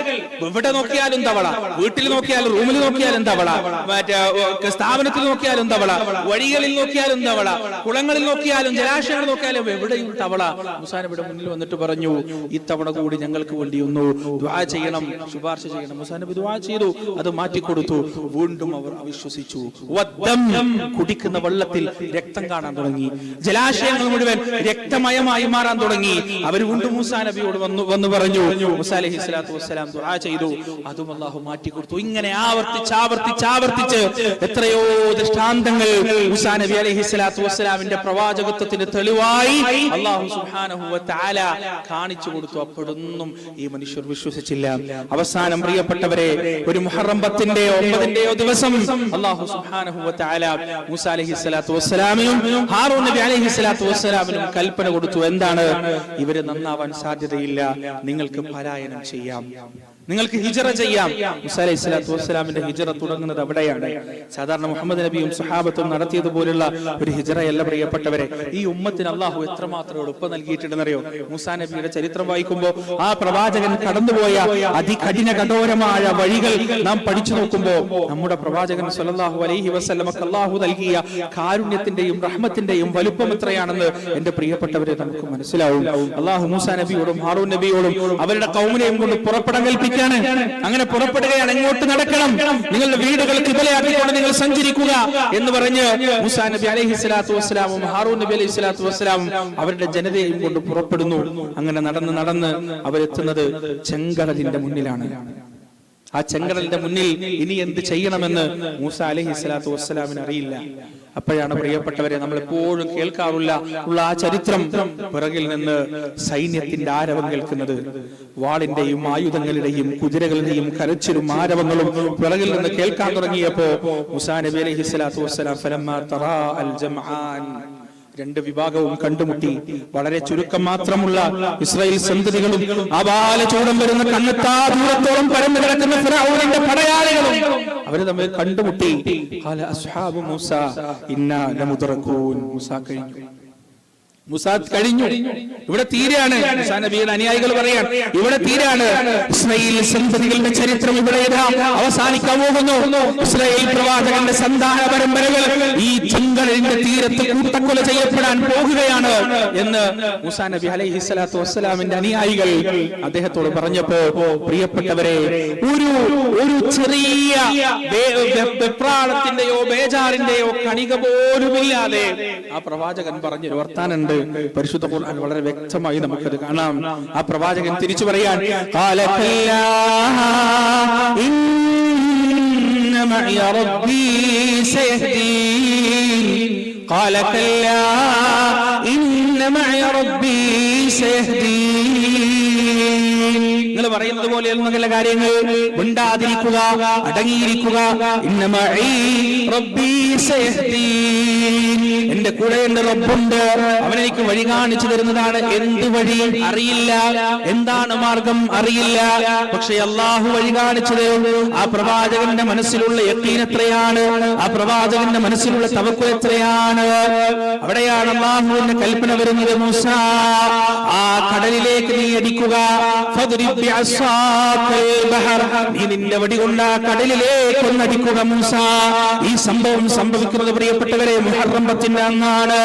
എവിടെ നോക്കിയാലും തവള, വീട്ടിൽ നോക്കിയാലും റൂമിൽ നോക്കിയാലും തവള, മറ്റേ സ്ഥാപനത്തിൽ നോക്കിയാലും തവള, വഴികളിൽ നോക്കിയാലും തവള, കുളങ്ങളിൽ നോക്കിയാലും ജലാശയങ്ങൾ നോക്കിയാലും എവിടെയും തവള. മൂസാ നബിയുടെ മുന്നിൽ വന്നിട്ട് പറഞ്ഞു, ഇത്തവണ കൂടി ഞങ്ങൾക്ക് വേണ്ടി ഒന്ന് ദുആ ചെയ്യണം, ശുപാർശ ചെയ്യണം. മൂസാ നബി ദുആ ചെയ്തു, അത് മാറ്റിക്കൊടുത്തു. വീണ്ടും അവർ അവിശ്വസിച്ചു. കുടിക്കുന്ന വെള്ളത്തിൽ രക്തം കാണാൻ തുടങ്ങി, ജലാശയങ്ങൾ മുഴുവൻ രക്തമയമായി മാറാൻ തുടങ്ങി. അവർ വീണ്ടും മൂസാ നബിയോട് വന്നു പറഞ്ഞു. മൂസാ അലൈഹിസ്സലാത്തു വസ്സലാം ദുആ ചെയ്തു, അതും അല്ലാഹു മാറ്റിക്കൊടുത്തു. ഇങ്ങനെ ആവർത്തിച്ച് എത്രയോ ദൃഷ്ടാന്തങ്ങൾ മൂസാ നബി അലൈഹിസ്സലാത്തു വസ്സലാമിന്റെ പ്രവാചകത്വത്തിന് തെളിവായി അല്ലാഹു സുബ്ഹാനഹു വ തആല കാണിച്ചു കൊടുത്തു. അപ്പോഴൊന്നും ഈ മനുഷ്യർ വിശ്വസിച്ചില്ല. അവസാനം പ്രിയപ്പെട്ടവരെ, ഒരു മുഹറം 10-ന്റെയോ 9-ന്റെയോ ദിവസം അല്ലാഹു സുബ്ഹാനഹു വ തആല മൂസാ അലൈഹിസ്സലാത്തു വസ്സലാമിനും ഹാറൂൻ നബി അലൈഹിസ്സലാത്തു വസ്സലാമിനും കൽപ്പന കൊടുത്തു. എന്താണ്? ഇവര് നന്നാവാൻ സാധ്യതയില്ല, നിങ്ങൾക്ക് പലായനം ചെയ്യാം, നിങ്ങൾക്ക് ഹിജറ ചെയ്യാം. മൂസാ അലൈഹിസ്സലാത്തു വസ്സലാമിന്റെ ഹിജറ തുടങ്ങുന്നത് അവിടെയാണ്. സാധാരണ മുഹമ്മദ് നബിയും സ്വഹാബത്തും നടത്തിയതുപോലുള്ള ഒരു ഹിജറയല്ല പ്രിയപ്പെട്ടവരെ. ഈ ഉമ്മത്തിന് അള്ളാഹു എത്രമാത്രം എളുപ്പം നൽകിയിട്ടുണ്ടെന്നറിയോ? മൂസാ നബിയുടെ ചരിത്രം വായിക്കുമ്പോൾ ആ പ്രവാചകൻ കടന്നുപോയ അതികഠിന കഠോരമായ വഴികൾ നാം പഠിച്ചു നോക്കുമ്പോൾ നമ്മുടെ പ്രവാചകൻ സ്വല്ലല്ലാഹു അലൈഹി വസല്ലമക്ക് അള്ളാഹു നൽകിയ കാരുണ്യത്തിന്റെയും റഹ്മത്തിന്റെയും വലുപ്പം എത്രയാണെന്ന് എന്റെ പ്രിയപ്പെട്ടവരെ നമുക്ക് മനസ്സിലാവും. അള്ളാഹു മൂസാ നബിയോടും ഹാറൂൻ നബിയോടും അവരുടെ ഖൗമിനെയും കൊണ്ട് പുറപ്പെടാൻ കൽപ്പിച്ചു. അങ്ങനെ പുറപ്പെടുകയാണ്. എങ്ങോട്ട് നടക്കണം? നിങ്ങളുടെ വീടുകൾ ഖിബലയാക്കിക്കൊണ്ട് നിങ്ങൾ സഞ്ചരിക്കുക എന്ന് പറഞ്ഞ് മൂസാ നബി അലൈഹിസ്സലാത്തു വസ്സലാമും ഹാറൂൻ നബി അലൈഹിസ്സലാത്തു വസ്സലാമും അവരുടെ ജനതയെയും കൊണ്ട് പുറപ്പെടുന്നു. അങ്ങനെ നടന്ന് അവരെത്തുന്നത് ചെങ്കടലിന്റെ മുന്നിലാണ്. ആ ചെങ്കടലിന്റെ മുന്നിൽ ഇനി എന്ത് ചെയ്യണമെന്ന് മൂസാ അലൈഹിസ്സലാത്തു വസ്സലാമിന് അറിയില്ല. അപ്പോഴാണ് പ്രിയപ്പെട്ടവരെ നമ്മൾ എപ്പോഴും കേൾക്കാറുള്ള ആ ചരിത്രം, പിറകിൽ നിന്ന് സൈന്യത്തിന്റെ ആരവം കേൾക്കുന്നത്. വാളിന്റെയും ആയുധങ്ങളുടെയും കുതിരകളുടെയും കരച്ചിലും ആരവങ്ങളും പിറകിൽ നിന്ന് കേൾക്കാൻ തുടങ്ങിയപ്പോ മൂസാ നബി അലൈഹിസ്സലാത്തു വസ്സലാം ഫലമ്മാ തറാ അൽ ജംആൻ, രണ്ട് വിഭാഗവും കണ്ടുമുട്ടി. വളരെ ചുരുക്കം മാത്രമുള്ള ഇസ്രായേൽ സന്തതികളും ആബാലചൂടം വരുന്ന കണ്ണെത്താ ദൂരത്തോളം പരന്നു കിടക്കുന്ന ഫിർഔനിന്റെ പടയാളികളും അവര് തമ്മിൽ കണ്ടുമുട്ടി. ഖാല അസ്ഹാബു മൂസ ഇന്നാ ലമുദ്റകൂൻ. മൂസാ കഴിഞ്ഞു, ഇവിടെ തീരാണ്. മൂസാ നബിയുടെ അനുയായികൾ പറയാൻ ഇവിടെ തീരാണ്. ഇസ്രായേൽ സന്തതികളുടെ ചരിത്രം ഇവിടെ അവസാനിക്കാൻ പോകുന്നു. ഇസ്രായേൽ പ്രവാചകന്റെ സന്താന പരമ്പരകൾ ഈ ചെങ്കടലിന്റെ തീരത്ത് കൂട്ടക്കൊല ചെയ്യപ്പെടാൻ പോകുകയാണ് എന്ന് മൂസാ നബി അലൈഹിസ്സലാത്തു വസ്സലാമിന്റെ അനുയായികൾ അദ്ദേഹത്തോട് പറഞ്ഞപ്പോ പ്രിയപ്പെട്ടവരെ, ഒരു ചെറിയ വെപ്രാളത്തിന്റെയോ ബേജാറിന്റെയോ കണിക പോലുമില്ലാതെ ആ പ്രവാചകൻ പറഞ്ഞൊരു വർത്താനുണ്ട്. പരിശുദ്ധ ഖുർആൻ വളരെ വ്യക്തമായി നമുക്കത് കാണാം. ആ പ്രവാചകൻ തിരിച്ചു പറയാൻ, ഖാല കല്ലാ ഇന്ന മഅയ റബ്ബീ സയഹ്ദീൻ, ഖാല കല്ലാ ഇന്ന മഅയ റബ്ബീ സയഹ്ദീൻ. നിങ്ങൾ പറയുന്നത് പോലെയുള്ള നല്ല കാര്യങ്ങൾ മിണ്ടാതിരിക്കുക, അടങ്ങിയിരിക്കുക. ഇന്ന മഅ റബ്ബീ സയഹ്ദീൻ, എന്റെ കൂടെ എന്റെ റബ്ബുണ്ട്, അവനെനിക്ക് വഴി കാണിച്ചു തരുന്നതാണ്. എന്ത് വഴി അറിയില്ല, എന്താണ് മാർഗം അറിയില്ല, പക്ഷെ അള്ളാഹു വഴി കാണിച്ചു തരും. ആ പ്രവാചകന്റെ മനസ്സിലുള്ള യഖീൻ എത്രയാണ്, ആ പ്രവാചകന്റെ മനസ്സിലുള്ള തവക്കുൽ എത്രയാണ്. അവിടെയാണ് അള്ളാഹുവിന്റെ കൽപ്പന വരുന്നത്. മൂസാ, ആ കടലിലേക്ക് നീ അടിക്കുക. നീ നിന്റെ വടി കൊണ്ട് ആ കടലിലേക്ക് ഒന്നടിക്കുക മൂസാ. ഈ സംഭവം സംഭവിക്കുന്നത് പ്രിയപ്പെട്ടവരെ മുഹറം 10 അന്നാണ്.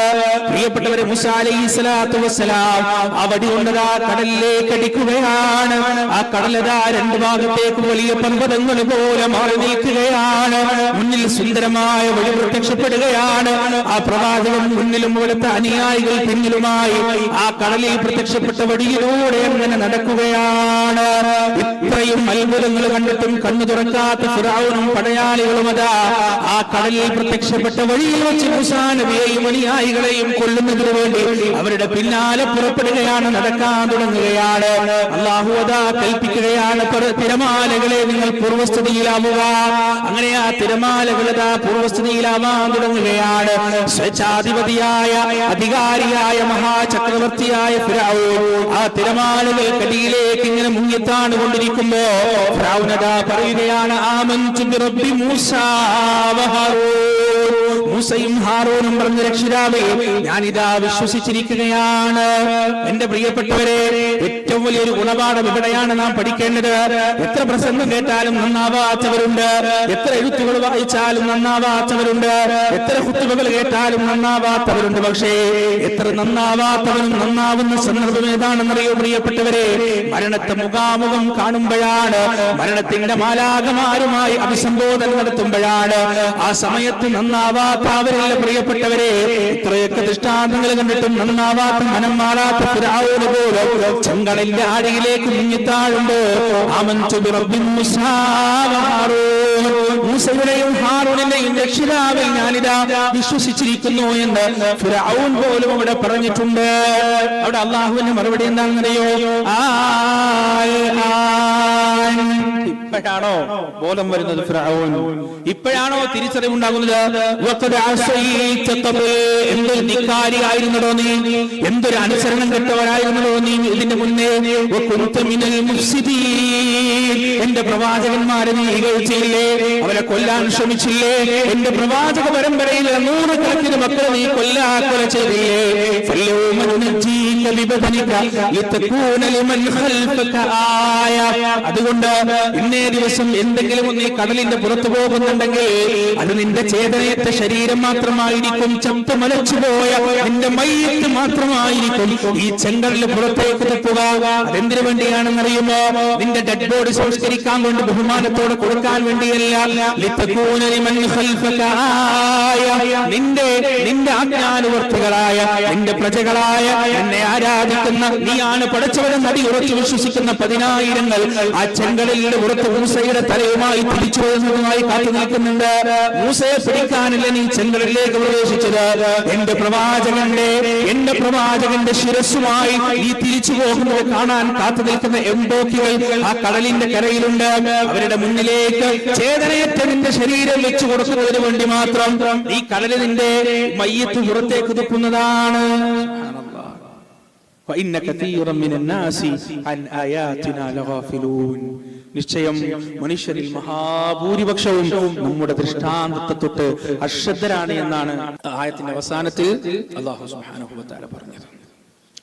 പ്രിയപ്പെട്ടവരെ, മൂസാ അലൈഹിസ്സലാത്തു വസ്സലാം ആ വടി കൊണ്ട് ആ കടലിലേക്ക് അടിക്കുകയാണ്. ആ കടലതാ രണ്ട് ഭാഗത്തേക്ക് വലിയ പർവ്വതങ്ങൾ പോലെ മാറി നിൽക്കുകയാണ്. മുന്നിൽ സുന്ദരമായ വഴി പ്രത്യക്ഷപ്പെടുകയാണ്. ആ പ്രവാചകൻ മുന്നിലും പോലത്തെ അനുയായികൾ പിന്നിലുമായി ആ കടലിൽ പ്രത്യക്ഷപ്പെട്ട വഴിയിലൂടെ അങ്ങനെ നടക്കുകയാണ്. ഇത്രയും അത്ഭുതങ്ങൾ കണ്ടിട്ടും കണ്ണു തുറക്കാത്ത ഫിർഔനും പടയാളികളും അതാ ആ കടലിൽ പ്രത്യക്ഷപ്പെട്ട വഴിയിൽ വെച്ച് മൂസാ നബിയെയും അനുയായികളെയും കൊല്ലുന്നതിനു വേണ്ടി അവരുടെ പിന്നാലെ പുറപ്പെടുകയാണ്, നടക്കാൻ തുടങ്ങുകയാണ്. അല്ലാഹു അതാ കൽപ്പിക്കുകയാണ്, തിരമാലകളെ നിങ്ങൾ പൂർവ്വസ്ഥിതിയിലാവുക. അങ്ങനെ ആ തിരമാലകൾ അതാ പൂർവ്വസ്ഥിതിയിലാവാൻ തുടങ്ങുകയാണ്. സ്വേച്ഛാധിപതിയായ അധികാരിയായ മഹാചക്രവർത്തിയായ ഫിർഔൻ ആ തിരമാലകൾക്കടിയിലേക്ക് ഇങ്ങനെ മുങ്ങിത്താണ് കൊണ്ടിരിക്കുമ്പോ ഫിർഔൻ അതാ പറയുകയാണ്, ആമന്തു ബിറബ്ബി മൂസാ വ ഹാറൂൻ. മൂസയും ഹാറൂനും പറഞ്ഞ രക്ഷിതാവേ, ഞാനിതാ വിശ്വസിച്ചിരിക്കുകയാണ്. എന്റെ പ്രിയപ്പെട്ടവരെ, ഏറ്റവും വലിയൊരു ഗുണപാഠം ഇവിടെയാണ് നാം പഠിക്കേണ്ടത്. എത്ര പ്രസംഗം കേട്ടാലും നന്നാവാത്തവരുണ്ട്, എത്ര എഴുത്തുകൾ വായിച്ചാലും നന്നാവാത്തവരുണ്ട്, എത്ര ഖുതുബകൾ കേട്ടാലും നന്നാവാത്തവരുണ്ട്. പക്ഷേ എത്ര നന്നാവാത്തവരും നന്നാവുന്ന സന്ദർഭം ഏതാണെന്നറിയോ പ്രിയപ്പെട്ടവരെ? മരണത്തെ മുഖാമുഖം കാണുമ്പോഴാണ്, മരണത്തിന്റെ മാലാഖമാരുമായി അഭിസംബോധന നടത്തുമ്പോഴാണ്. ആ സമയത്ത് നന്നാവാത്ത അവരില്ല പ്രിയപ്പെട്ടവരെ. ഇത്രയൊക്കെ ദൃഷ്ടാന്തങ്ങൾ കണ്ടിട്ടും നന്നാവാത്ത, മനം മാറാത്ത ഫിർഔന് പോലും ചെങ്കടലിന്റെ ആഴിയിലേക്ക് മുങ്ങിത്താഴുണ്ട്. ആമൻതു ബിറബ്ബിൻ മൂസാ വ ഹാറൂൻ, മൂസയുടെയും ഹാറൂനിന്റെയും രക്ഷിതാവിൽ ഞാനിതാ വിശ്വസിച്ചിരിക്കുന്നു എന്ന് ഫിർഔൻ പോലും അവിടെ പറഞ്ഞിട്ടുണ്ട്. അവിടെ അള്ളാഹുവിന്റെ മറുപടി എന്താണെന്നറിയോ? ഇപ്പോഴാണോ ബോധം വരുന്നത് ഫിർഔൻ? ഇപ്പോഴാണോ തിരിച്ചറിവുണ്ടാകുന്നത്? എന്തൊരു ധിക്കാരിയായിരുന്നോ നീ, എന്തൊരു അനുസരണം കെട്ടവരായിരുന്നോ നീ ഇതിന്റെ മുന്നേ. എന്റെ പ്രവാചകന്മാരെ നീ ഇകഴ്ചയില്ലേ, അവരെ കൊല്ലാൻ ശ്രമിച്ചില്ലേ? എന്റെ പ്രവാചക പരമ്പരയിൽ 100 കണക്കിന് മക്കളെ നീ കൊല ചെയ്തില്ലേ? അതുകൊണ്ട് ഇന്നേ ദിവസം എന്തെങ്കിലും നീ കടലിന്റെ പുറത്തു പോകുന്നുണ്ടെങ്കിൽ അത് നിന്റെ ചേതനയത്തെ ശരീരം മാത്രമായിരിക്കും, ചത്തു മലച്ചുപോയ നിന്റെ മയ്യത്ത് മാത്രമായിരിക്കും ഈ ചെങ്കടലിന് പുറത്തേക്ക് തട്ടുക. അതെന്തിനു വേണ്ടിയാണെന്നറിയുമോ? നിന്റെ ഡെഡ് ബോഡി സംസ്കരിക്കാൻ കൊണ്ട് ബഹുമാനത്തോടെ കൊടുക്കാൻ വേണ്ടിയല്ല. നിന്റെ ആജ്ഞാനുവർത്തികളായ, നിന്റെ പ്രജകളായ, എന്നെ ആരാധിക്കുന്ന, നീയാണ് പടച്ചവനെന്ന് അടിയുറച്ചു വിശ്വസിക്കുന്ന 10,000 ആ ചെങ്കടലിന്റെ പുറത്ത് മൂസയുടെ തലയുമായി തിരിച്ചു വരുന്നതുമായി കാത്തു നിൽക്കുന്നുണ്ട്. മൂസയെ പിടിക്കാനല്ല നീ ചെങ്കടലിലേക്ക് പ്രവേശിച്ചത്. എന്റെ പ്രവാചകന്റെ ശിരസ്സുമായി ഈ തിരിച്ചു പോകുന്നത് കാണാൻ കാത്തു നിൽക്കുന്ന എംബോക്കികൾ ആ കടലിന്റെ കരയിലുണ്ട്. അവരുടെ മുന്നിലേക്ക് ചേതനയറ്റ നിന്റെ ശരീരം വെച്ചു കൊടുക്കുന്നതിന് വേണ്ടി മാത്രം ഈ കടല് നിന്റെ മയ്യത്ത് പുറത്തേക്ക് തുപ്പുന്നതാണ്. നിശ്ചയം മനുഷ്യരിൽ മഹാഭൂരിപക്ഷവും നമ്മുടെ ദൃഷ്ടാന്തത്തെ തൊട്ട് അശ്രദ്ധരാണ് എന്നാണ് ആയത്തിന്റെ അവസാനത്തിൽ അല്ലാഹു സുബ്ഹാനഹു വ തആല പറഞ്ഞത്.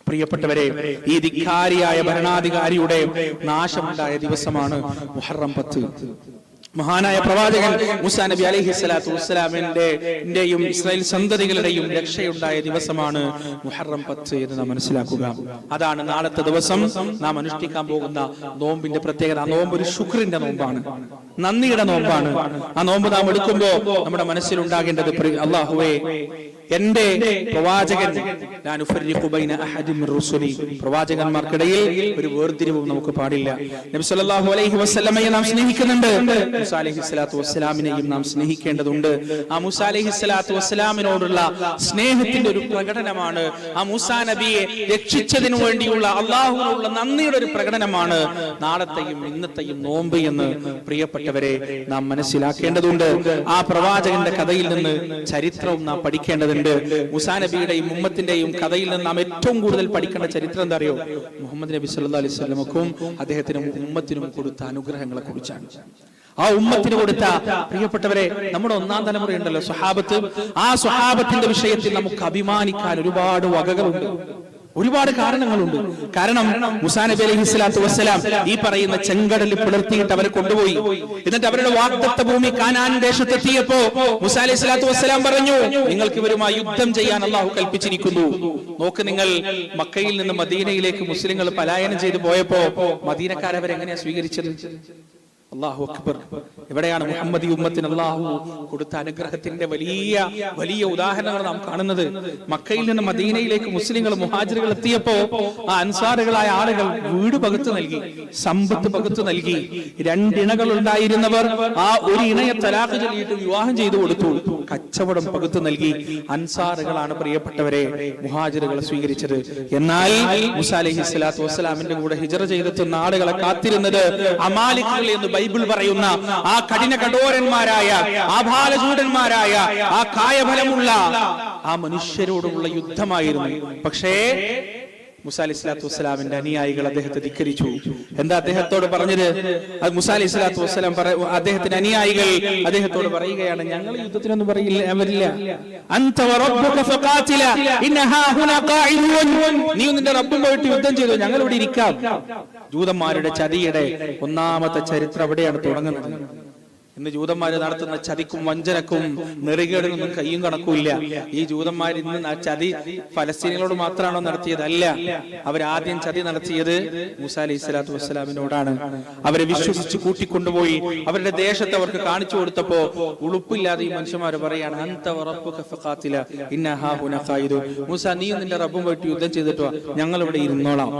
പ്രിയപ്പെട്ടവരെ, ഈ ധിക്കാരിയായ ഭരണാധികാരിയുടെ നാശമുണ്ടായ ദിവസമാണ് മുഹറം 10. മഹാനായ പ്രവാചകൻ മൂസാ നബി അലൈഹിസ്സലാത്തു വസ്സലാമിന്റെയും ഇസ്രായേൽ സന്തതികളുടെയും രക്ഷയുണ്ടായ ദിവസമാണ് മുഹറം 10 എന്ന് നാം മനസ്സിലാക്കുക. അതാണ് നാളത്തെ ദിവസം നാം അനുഷ്ഠിക്കാൻ പോകുന്ന നോമ്പിന്റെ പ്രത്യേകത. ആ നോമ്പ് ഒരു ശുക്രിന്റെ നോമ്പാണ്, നന്ദിയുടെ നോമ്പാണ്. ആ നോമ്പ് നാം എടുക്കുമ്പോൾ നമ്മുടെ മനസ്സിലുണ്ടാകേണ്ടത്, അല്ലാഹുവേ, എന്റെ പ്രവാചകൻ പ്രവാചകന്മാർക്കിടയിൽ ഒരു വേർതിരിവും നമുക്ക് പാടില്ല. നബി സല്ലല്ലാഹു അലൈഹി വസല്ലമയെ നാം സ്നേഹിക്കുന്നുണ്ട്, മൂസാ അലൈഹിസ്സലാത്തു വസ്സലാമിനെയും നാം സ്നേഹിക്കേണ്ടതുണ്ട്. ആ മൂസാ അലൈഹിസ്സലാത്തു വസ്സലാമിനോടുള്ള സ്നേഹത്തിന്റെ ഒരു പ്രകടനമാണ്, ആ മൂസാ നബിയെ രക്ഷിച്ചതിനു വേണ്ടിയുള്ള അള്ളാഹുവിനുള്ള നന്ദിയുടെ ഒരു പ്രകടനമാണ് നാളത്തെയും ഇന്നത്തെയും നോമ്പ് എന്ന് പ്രിയപ്പെട്ടവരെ നാം മനസ്സിലാക്കേണ്ടതുണ്ട്. ആ പ്രവാചകന്റെ കഥയിൽ നിന്ന് ചരിത്രവും നാം പഠിക്കേണ്ടതുണ്ട്. മൂസാ നബിയുടെയും ഉമ്മത്തിന്റെയും കഥയിൽ നിന്ന് നാം ഏറ്റവും കൂടുതൽ പഠിക്കേണ്ട ചരിത്രം എന്താ അറിയോ? മുഹമ്മദ് നബി സല്ലല്ലാഹു അലൈഹി വസല്ലമക്കും അദ്ദേഹത്തിനും ഉമ്മത്തിനും കൊടുത്ത അനുഗ്രഹങ്ങളെ കുറിച്ചാണ്. ആ ഉമ്മത്തിന് കൊടുത്ത, പ്രിയപ്പെട്ടവരെ, നമ്മുടെ 1-ാം തലമുറയുണ്ടല്ലോ സ്വഹാബത്ത്, ആ സ്വഹാബത്തിന്റെ വിഷയത്തിൽ നമുക്ക് അഭിമാനിക്കാൻ ഒരുപാട് വകകളുണ്ട്, ഒരുപാട് കാരണങ്ങളുണ്ട്. കാരണം മൂസാ നബി അലൈഹിസ്സലാത്തു വസ്സലാം ഈ പറയുന്ന ചെങ്കടലിൽ പിളർത്തിയിട്ട് അവരെ കൊണ്ടുപോയി. എന്നിട്ട് അവരുടെ വാഗ്ദത്ത ഭൂമി കാനാൻ ദേശത്തെത്തിയപ്പോ മൂസാ അലൈഹിസ്സലാത്തു വസ്സലാം പറഞ്ഞു, നിങ്ങൾക്ക് ഇവരുമായി യുദ്ധം ചെയ്യാൻ അള്ളാഹു കൽപ്പിച്ചിരിക്കുന്നു. നോക്ക്, നിങ്ങൾ മക്കയിൽ നിന്ന് മദീനയിലേക്ക് മുസ്ലിങ്ങൾ പലായനം ചെയ്തു പോയപ്പോ മദീനക്കാരവരെങ്ങനെയാ സ്വീകരിച്ചത്? അല്ലാഹു അക്ബർ. എവിടെയാണ് മുഹമ്മദി ഉമ്മത്തിന് അല്ലാഹു കൊടുത്ത അനുഗ്രഹത്തിന്റെ വലിയ വലിയ ഉദാഹരണങ്ങൾ നാം കാണുന്നത്? മക്കയിൽ നിന്ന് മദീനയിലേക്ക് മുസ്ലിങ്ങൾ മുഹാജിറുകൾ എത്തിയപ്പോ ആ അൻസാറുകളായ ആളുകൾ വീട് പകുത്തു നൽകി, സമ്പത്ത് പകുത്തു നൽകി. 2 ഇണകൾ ഉണ്ടായിരുന്നവർ ആ ഒരു ഇണയെ തലാഖ് ചൊല്ലിയിട്ട് വിവാഹം ചെയ്തു കൊടുത്തു. കച്ചവടം പകുത്തു നൽകി. അൻസാറുകളാണ് പ്രിയപ്പെട്ടവരെ മുഹാജിറുകളെ സ്വീകരിച്ചത്. എന്നാൽ മൂസാ അലൈഹിസ്സലാത്തു വസ്സലാമിന്റെ കൂടെ ഹിജ്റ ചെയ്തെത്തുന്ന ആളുകളെ കാത്തിരുന്നത് അമാലിക്കുകൾ എന്ന് ബൈബിൾ പറയുന്ന ആ കഠിന കഠോരന്മാരായ, ആഭാലചൂടന്മാരായ, ആ കായഫലമുള്ള ആ മനുഷ്യരോടുള്ള യുദ്ധമായിരുന്നു. പക്ഷേ മൂസ അലൈഹി സ്വലാത്തു വസ്സലാമിന്റെ അനുയായികൾ അദ്ദേഹത്തെ ധിക്കരിച്ചു. എന്താ അദ്ദേഹത്തോട് പറഞ്ഞത്? അത് മൂസ അലൈഹി സ്വലാത്തു വസ്സലാം അദ്ദേഹത്തിന്റെ അനുയായികൾ അദ്ദേഹത്തോട് പറയുകയാണ്, ഞങ്ങൾ യുദ്ധത്തിനൊന്നും വരില്ല. അൻത വറബ്ബുക ഫഖാതില ഇന്നഹാ ഹുനാ ഖാഇദൂൻ. നീ നിന്റെ റബ്ബും പോയിട്ട് യുദ്ധം ചെയ്തു, ഞങ്ങൾ ഇവിടെ ഇരിക്കാം. ജൂതന്മാരുടെ ചതിയുടെ ഒന്നാമത്തെ ചരിത്രം അവിടെയാണ് തുടങ്ങുന്നത്. ഇന്ന് ജൂതന്മാര് നടത്തുന്ന ചതിക്കും വഞ്ചനക്കും നെറികേടിനൊന്നും കയ്യും കണക്കുമില്ല. ഈ ജൂതന്മാർ ഇന്ന് ആ ചതി ഫലസ്തീനികളോട് മാത്രമാണോ നടത്തിയതല്ല, അവരാദ്യം ചതി നടത്തിയത് മൂസ അലൈഹി സ്വലാത്തു വസ്സലാമിനോടാണ്. അവരെ വിശ്വസിച്ച് കൂട്ടിക്കൊണ്ടുപോയി അവരുടെ ദേശത്ത് അവർക്ക് കാണിച്ചു കൊടുത്തപ്പോ ഉളുപ്പില്ലാതെ ഈ മനുഷ്യന്മാർ പറയാണ്, അൻത വറബ്ബുക ഫഖാതില ഇന്നഹാ ഹുനാ ഖായിദൂൻ. മൂസ, നീയും നിന്റെ റബ്ബും പോയിട്ട് യുദ്ധം ചെയ്തിട്ടോ, ഞങ്ങൾ ഇവിടെ ഇരുന്നോളാം,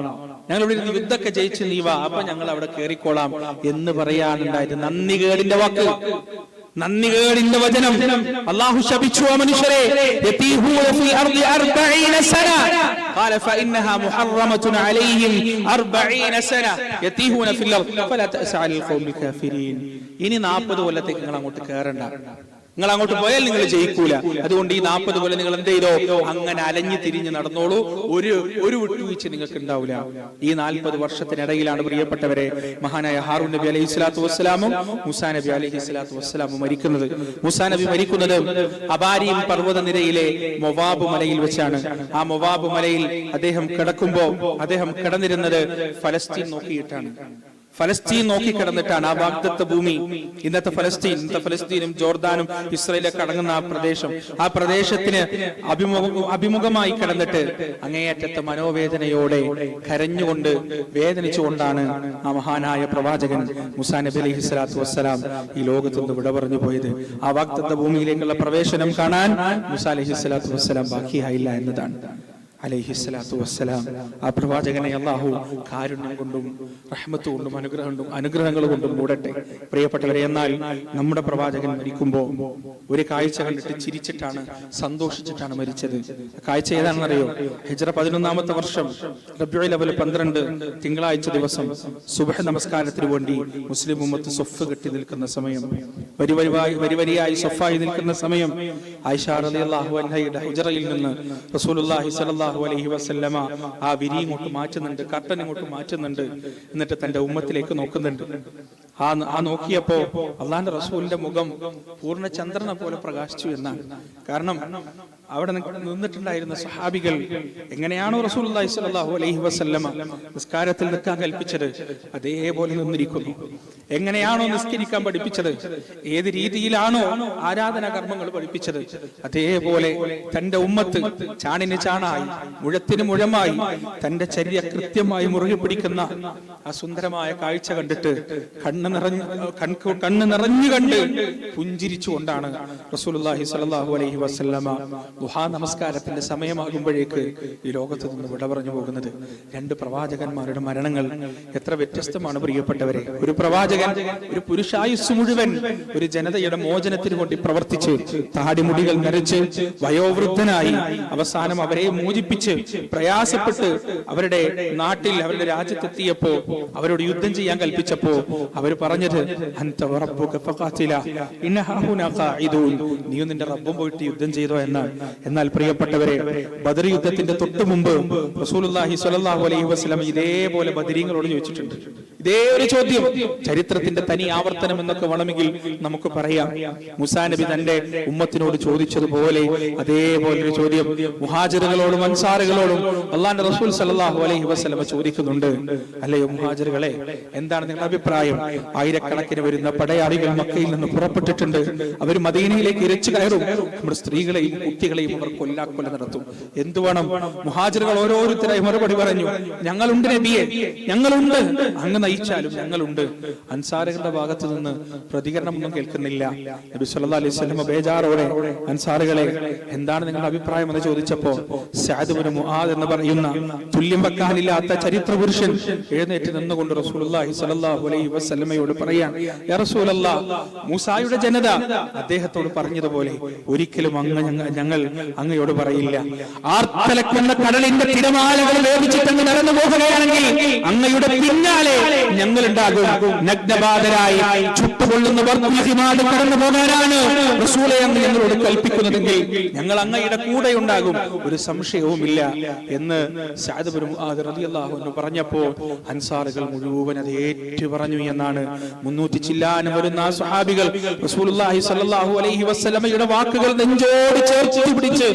ഞങ്ങൾ ഇവിടെ ഇരുന്ന് യുദ്ധമൊക്കെ ജയിച്ച് നീ വാ, അപ്പൊ ഞങ്ങൾ അവിടെ കയറിക്കോളാം എന്ന് പറയാനുണ്ടായത്. നന്ദികേടിന്റെ വാക്ക്, നന്ദികേടിന്റെ വചനം. അല്ലാഹു ശപിച്ചു ആ മനുഷ്യരെ, യതീഹൂന ഫിൽ അർദി 40 സന ഖാല ഫഇന്നഹാ മുഹറമതുൻ അലൈഹിം 40 സന യതീഹൂന ഫിൽ അർദി ഫലാ തഅസ അലൽ ഖൗമിൽ കാഫിരീൻ. ഇനി 40 കൊല്ലത്തേക്ക് നിങ്ങൾ അങ്ങോട്ട് കയറണ്ട, നിങ്ങൾ അങ്ങോട്ട് പോയാൽ നിങ്ങൾ ജയിക്കൂല. അതുകൊണ്ട് ഈ 40 കൊല്ലം നിങ്ങൾ എന്ത് ചെയ്തോ, അങ്ങനെ അലഞ്ഞു തിരിഞ്ഞ് നടന്നോളൂ, ഒരു വിട്ടുവീഴ്ച നിങ്ങൾക്ക് ഉണ്ടാവില്ല. ഈ 40 വർഷത്തിനിടയിലാണ് പ്രിയപ്പെട്ടവരെ മഹാനായ ഹാറൂൻ നബി അലൈഹി സ്വലാത്തു വസ്സലാമും മൂസാ നബി അലൈഹി സ്വലാത്തു വസ്സലാമും മരിക്കുന്നത്. മൂസാ നബി മരിക്കുന്നത് അബാരീം പർവ്വതനിരയിലെ മൊവാബ് മലയിൽ വെച്ചാണ്. ആ മൊവാബ് മലയിൽ അദ്ദേഹം കിടക്കുമ്പോ അദ്ദേഹം കിടന്നിരുന്നത് ഫലസ്തീൻ നോക്കിയിട്ടാണ്. ഫലസ്തീൻ നോക്കിക്കിടന്നിട്ടാണ്. ആ വാഗ്ദത്ത ഭൂമി, ഇന്നത്തെ ഫലസ്തീനും ജോർദാനും ഇസ്രായേലൊക്കെ അടങ്ങുന്ന ആ പ്രദേശത്തിന് അഭിമുഖമായി കിടന്നിട്ട് അങ്ങേയറ്റത്തെ മനോവേദനയോടെ കരഞ്ഞുകൊണ്ട് വേദനിച്ചുകൊണ്ടാണ് ആ മഹാനായ പ്രവാചകൻ മൂസാ നബി അലൈഹി സ്വലാത്തു വസ്സലാം ഈ ലോകത്തുനിന്ന് വിട പറഞ്ഞു പോയത്. ആ വാഗ്ദത്ത ഭൂമിയിലേക്കുള്ള പ്രവേശനം കാണാൻ മൂസാ അലൈഹി സ്വലാത്തു വസ്സലാം ബാക്കിയായില്ല എന്നതാണ്. അലൈഹി സ്വലാത്തു വസ്സലാം ആ പ്രവാചകനെ അല്ലാഹു കാരുണ്യം കൊണ്ടും റഹ്മത്ത് കൊണ്ടും അനുഗ്രഹങ്ങൾ കൊണ്ടും മൂടട്ടെ. പ്രിയപ്പെട്ടവരെ, എന്നാൽ നമ്മുടെ പ്രവാചകൻ മരിക്കുമ്പോൾ ഒരു കാഴ്ച കണ്ടിട്ട് ചിരിച്ചിട്ടാണ്, സന്തോഷിച്ചിട്ടാണ് മരിച്ചത്. കാഴ്ച ഏതാണെന്നറിയോ? ഹിജ്റ 11-ാമത്തെ വർഷം റബീഉൽ അവ്വൽ 12 തിങ്കളാഴ്ച ദിവസം സുബ്ഹ് നമസ്കാരത്തിന് വേണ്ടി മുസ്ലിം ഉമ്മത്ത് സൊഫ് കെട്ടി നിൽക്കുന്ന സമയം, വരിവരിയായി സൊഫായി നിൽക്കുന്ന സമയം, ആയിഷ റളിയല്ലാഹു അൻഹയുടെ ഹിജ്റയിൽ നിന്ന് റസൂലുള്ളാഹി സ്വല്ലല്ലാഹു അലൈഹി വസല്ലമ ആ വിരി ഇങ്ങോട്ട് മാറ്റുന്നുണ്ട്, കർട്ടൻ ഇങ്ങോട്ട് മാറ്റുന്നുണ്ട്. എന്നിട്ട് തന്റെ ഉമ്മത്തിലേക്ക് നോക്കുന്നുണ്ട്. ആ നോക്കിയപ്പോ അള്ളാന്റെ റസൂലിന്റെ മുഖം പൂർണ്ണ ചന്ദ്രനെ പോലെ പ്രകാശിച്ചു എന്നാണ്. കാരണം അവിടെ നിന്നിട്ടുണ്ടായിരുന്ന സഹാബികൾ എങ്ങനെയാണോ റസൂലുള്ളാഹി സ്വല്ലല്ലാഹു അലൈഹി വസല്ലമ നിസ്കാരത്തിൽ നിൽക്കാൻ കൽപ്പിച്ചത് അതേപോലെ നിന്നിരിക്കുന്നു. എങ്ങനെയാണോ നിസ്കരിക്കാൻ പഠിപ്പിച്ചത്, ഏത് രീതിയിലാണോ ആരാധനാ കർമ്മങ്ങൾ പഠിപ്പിച്ചത്, അതേപോലെ തന്റെ ഉമ്മത്ത് ചാണിന് ചാണായി മുഴത്തിന് മുഴമായി തന്റെ ചര്യ കൃത്യമായി മുറുകെ പിടിക്കുന്ന ആ സുന്ദരമായ കാഴ്ച കണ്ടിട്ട് കണ്ണ് നിറഞ്ഞു കണ്ട് പുഞ്ചിരിച്ചുകൊണ്ടാണ് റസൂലുള്ളാഹി സ്വല്ലല്ലാഹു അലൈഹി വസല്ലമ ദുഹാ നമസ്കാരത്തിന്റെ സമയമാകുമ്പോഴേക്ക് ഈ ലോകത്ത് നിന്ന് വിട പറഞ്ഞു പോകുന്നത്. 2 പ്രവാചകന്മാരുടെ മരണങ്ങൾ എത്ര വ്യത്യസ്തമാണ് പ്രിയപ്പെട്ടവരെ. ഒരു പ്രവാചകൻ ഒരു പുരുഷായുസ് മുഴുവൻ ഒരു ജനതയുടെ മോചനത്തിന് വേണ്ടി പ്രവർത്തിച്ച് താടിമുടികൾ നരച്ച് വയോവൃദ്ധനായി അവസാനം അവരെ മോചിപ്പിച്ച് പ്രയാസപ്പെട്ട് അവരുടെ നാട്ടിൽ അവരുടെ രാജ്യത്തെത്തിയപ്പോ അവരോട് യുദ്ധം ചെയ്യാൻ കൽപ്പിച്ചപ്പോ അവർ പറഞ്ഞത് അൻത വറബ്ബുക ഫഖാതില ഇന്നഹാ ഹുനാ ഖാഇദൂൻ. നീ നിന്റെ റബ്ബും പോയിട്ട് യുദ്ധം ചെയ്തോ എന്നാണ്. എന്നാൽ പ്രിയപ്പെട്ടവരെ, ബദർ യുദ്ധത്തിന്റെ തൊട്ടു മുമ്പ് റസൂലുള്ളാഹി സ്വല്ലല്ലാഹു അലൈഹി വസല്ലം ഇതേപോലെ ബദരീങ്ങളോട് ചോദിച്ചിട്ടുണ്ട്. ഇതേ ഒരു ചോദ്യം, ചരിത്രത്തിന്റെ തനി ആവർത്തനം എന്നൊക്കെ വേണമെങ്കിൽ നമുക്ക് പറയാം. മൂസാ നബി തന്റെ ഉമ്മത്തിനോട് ചോദിച്ചതുപോലെ അതേപോലെ ഒരു ചോദ്യം മുഹാജിറുകളോടും അൻസാറുകളോടും അള്ളാന്റെ റസൂൽ സല്ലല്ലാഹു അലൈഹി വസല്ലം ചോദിക്കുന്നുണ്ട്. അല്ലയോ മുഹാജിറുകളെ, എന്താണ് നിങ്ങളുടെ അഭിപ്രായം? ആയിരക്കണക്കിന് വരുന്ന പടയാളികൾ മക്കയിൽ നിന്ന് പുറപ്പെട്ടിട്ടുണ്ട്. അവർ മദീനയിലേക്ക് ഇരച്ചു കയറും. നമ്മുടെ സ്ത്രീകളെയും കുട്ടികളെയും അവർ കൊല്ലാക്കൊല നടത്തും. എന്തു വേണം? മുഹാജിറുകൾ ഓരോരുത്തരായി മറുപടി പറഞ്ഞു, ഞങ്ങളുണ്ട് നബിയെ, ഞങ്ങളുണ്ട്, അങ്ങ് നയിച്ചാലും ഞങ്ങളുണ്ട്. അൻസാറുകളുടെ ഭാഗത്തു നിന്ന് പ്രതികരണമൊന്നും കേൾക്കുന്നില്ല. നബി സല്ലല്ലാഹു അലൈഹി വസല്ലം ബേജാറോടെ അൻസാറുകളെ എന്താണ് നിങ്ങളുടെ അഭിപ്രായം എന്ന് ചോദിച്ചപ്പോ സഅദ് ഇബ്നു മുആദ് എന്ന് പറയുന്ന തുല്യം വെക്കാനില്ലാത്ത ചരിത്ര പുരുഷൻ എഴുന്നേറ്റ് നിന്നുകൊണ്ട് റസൂലുള്ളാഹി സ്വല്ലല്ലാഹു അലൈഹി വസല്ലമയോട് പറയാൻ, യാ റസൂലല്ലാഹ്, മൂസായുടെ ജനത അദ്ദേഹത്തോട് പറഞ്ഞതുപോലെ ഒരിക്കലും ഞങ്ങൾ അങ്ങയോട് പറയില്ല. ആർത്തലക്കുന്ന കടലിന്റെ തിരമാലകൾ വേദിച്ചിട്ടങ്ങ് നടന്നു പോകുകയാണെങ്കിൽ അങ്ങയുടെ പിന്നാലെ ഞങ്ങൾ ഉണ്ടാകും. നഗ്നപാതരായി ചുട്ടുകൊള്ളുന്നവർ കടന്നു പോകാനാണ് റസൂലേ എന്ന് ഞങ്ങളോട് കൽപ്പിക്കുന്നതെങ്കിൽ ഞങ്ങൾ അങ്ങയുടെ കൂടെ ഉണ്ടാകും, ഒരു സംശയവുമില്ല എന്ന് സഅദ് ഇബ്നു മുആദ് റളിയല്ലാഹു അൻഹു പറഞ്ഞപ്പോൾ അൻസാറുകൾ മുഴുവൻ അത് ഏറ്റു പറഞ്ഞു എന്നാണ്. 300 ചില്ലാനം വരുന്ന ആ സ്വഹാബികൾ റസൂലുള്ളാഹി സ്വല്ലല്ലാഹു അലൈഹി വസല്ലമയുടെ വാക്കുകൾ നെഞ്ചോട് ചേർത്ത് പിടിച്ച്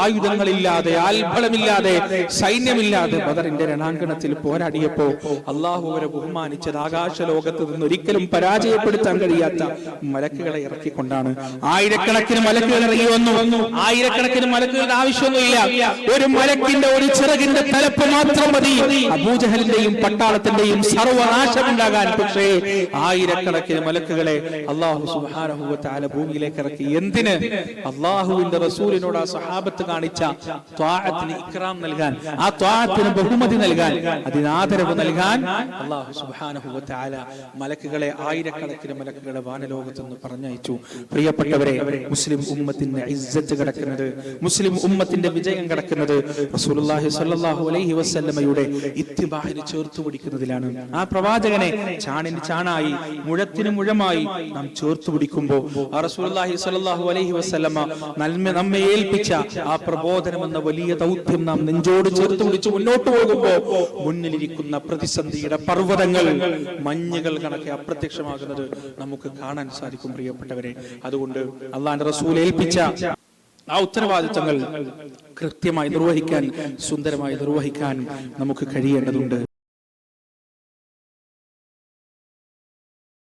ആയുധങ്ങളില്ലാതെ ആൽബലമില്ലാതെ സൈന്യമില്ലാതെ ബദറിന്റെ രണാങ്കണത്തിൽ പോരാടിയപ്പോൾ അല്ലാഹു അവരെ ബഹുമാനിച്ചത് ആകാശ ലോകത്ത് നിന്ന് ഒരിക്കലും പരാജയപ്പെടുത്താൻ കഴിയാത്ത മലക്കുകളെ ഇറക്കിക്കൊണ്ടാണ്. ആയിരക്കണക്കിന് മലക്കുകൾ ഇറങ്ങി വന്നു. ആയിരക്കണക്കിന് മലക്കുകളുടെ ആവശ്യമൊന്നുമില്ല. ഒരു മലക്കിന്റെ ഒരു ചിറകിന്റെ തലപ്പ് മാത്രം മതി അബൂജഹലിന്റെയും പട്ടാളത്തിന്റെയും സർവനാശമുണ്ടാകാൻ. പക്ഷേ ആയിരക്കണക്കിന് മലക്കുകളെ അല്ലാഹു സുബ്ഹാനഹു വ തആല ഭൂമിയിലേക്ക് ഇറക്കി. എന്തിന്? അല്ലാഹുവിന്റെ റസൂലിനോട് ആ സ്വഹാബത്ത് കാണിച്ച ത്വാഅത്തിന് ഇക്റാം നൽകാൻ, ആ ത്വാഅത്തിന് ബഹുമതി നൽകാൻ, അതിന് ആദരവ് നൽകാൻ അല്ലാഹു സുബ്ഹാനഹു വ തആല മലക്കുകളെ, ആയിരക്കണക്കിന് മലക്കുകളെ വാനലോകത്ത് നിന്ന് പറഞ്ഞയച്ചു. പ്രിയപ്പെട്ടവരെ, മുസ്ലിം ഉമ്മത്തിന്റെ ഇസ്സത്ത് കിടക്കുന്നത്, മുസ്ലിം ഉമ്മത്തിന്റെ വിജയം കിടക്കുന്നത് റസൂലുള്ളാഹി സ്വല്ലല്ലാഹു അലൈഹി വസല്ലമയുടെ ഇത്തിബാഹിന് ചേർത്തു പിടിക്കുന്നതിലാണ്. ആ പ്രവാചകനെ ചാണിന് ചാണായി മുഴത്തിന് മുഴമായി നാം ചേർത്തു പിടിക്കുമ്പോൾ ആ റസൂലുള്ളാഹി സ്വല്ലല്ലാഹു അലൈഹി വസല്ലമ നമ്മെ ഏൽപ്പിച്ച ആ പ്രബോധനം എന്ന വലിയ ദൗത്യം നാം നെഞ്ചോട് ചേർത്ത് പിടിച്ച് മുന്നോട്ട് പോകുമ്പോൾ മുന്നിലിരിക്കുന്ന പ്രതിസന്ധിയുടെ പർവ്വതങ്ങൾ മഞ്ഞുകൾ കണക്കെ അപ്രത്യക്ഷമാകുന്നത് നമുക്ക് കാണാൻ സാധിക്കും. പ്രിയപ്പെട്ടവരെ, അതുകൊണ്ട് അല്ലാഹുവിന്റെ റസൂൽ ഏൽപ്പിച്ച ആ ഉത്തരവാദിത്തങ്ങൾ കൃത്യമായി നിർവഹിക്കാൻ, സുന്ദരമായി നിർവഹിക്കാൻ നമുക്ക് കഴിയേണ്ടതുണ്ട്.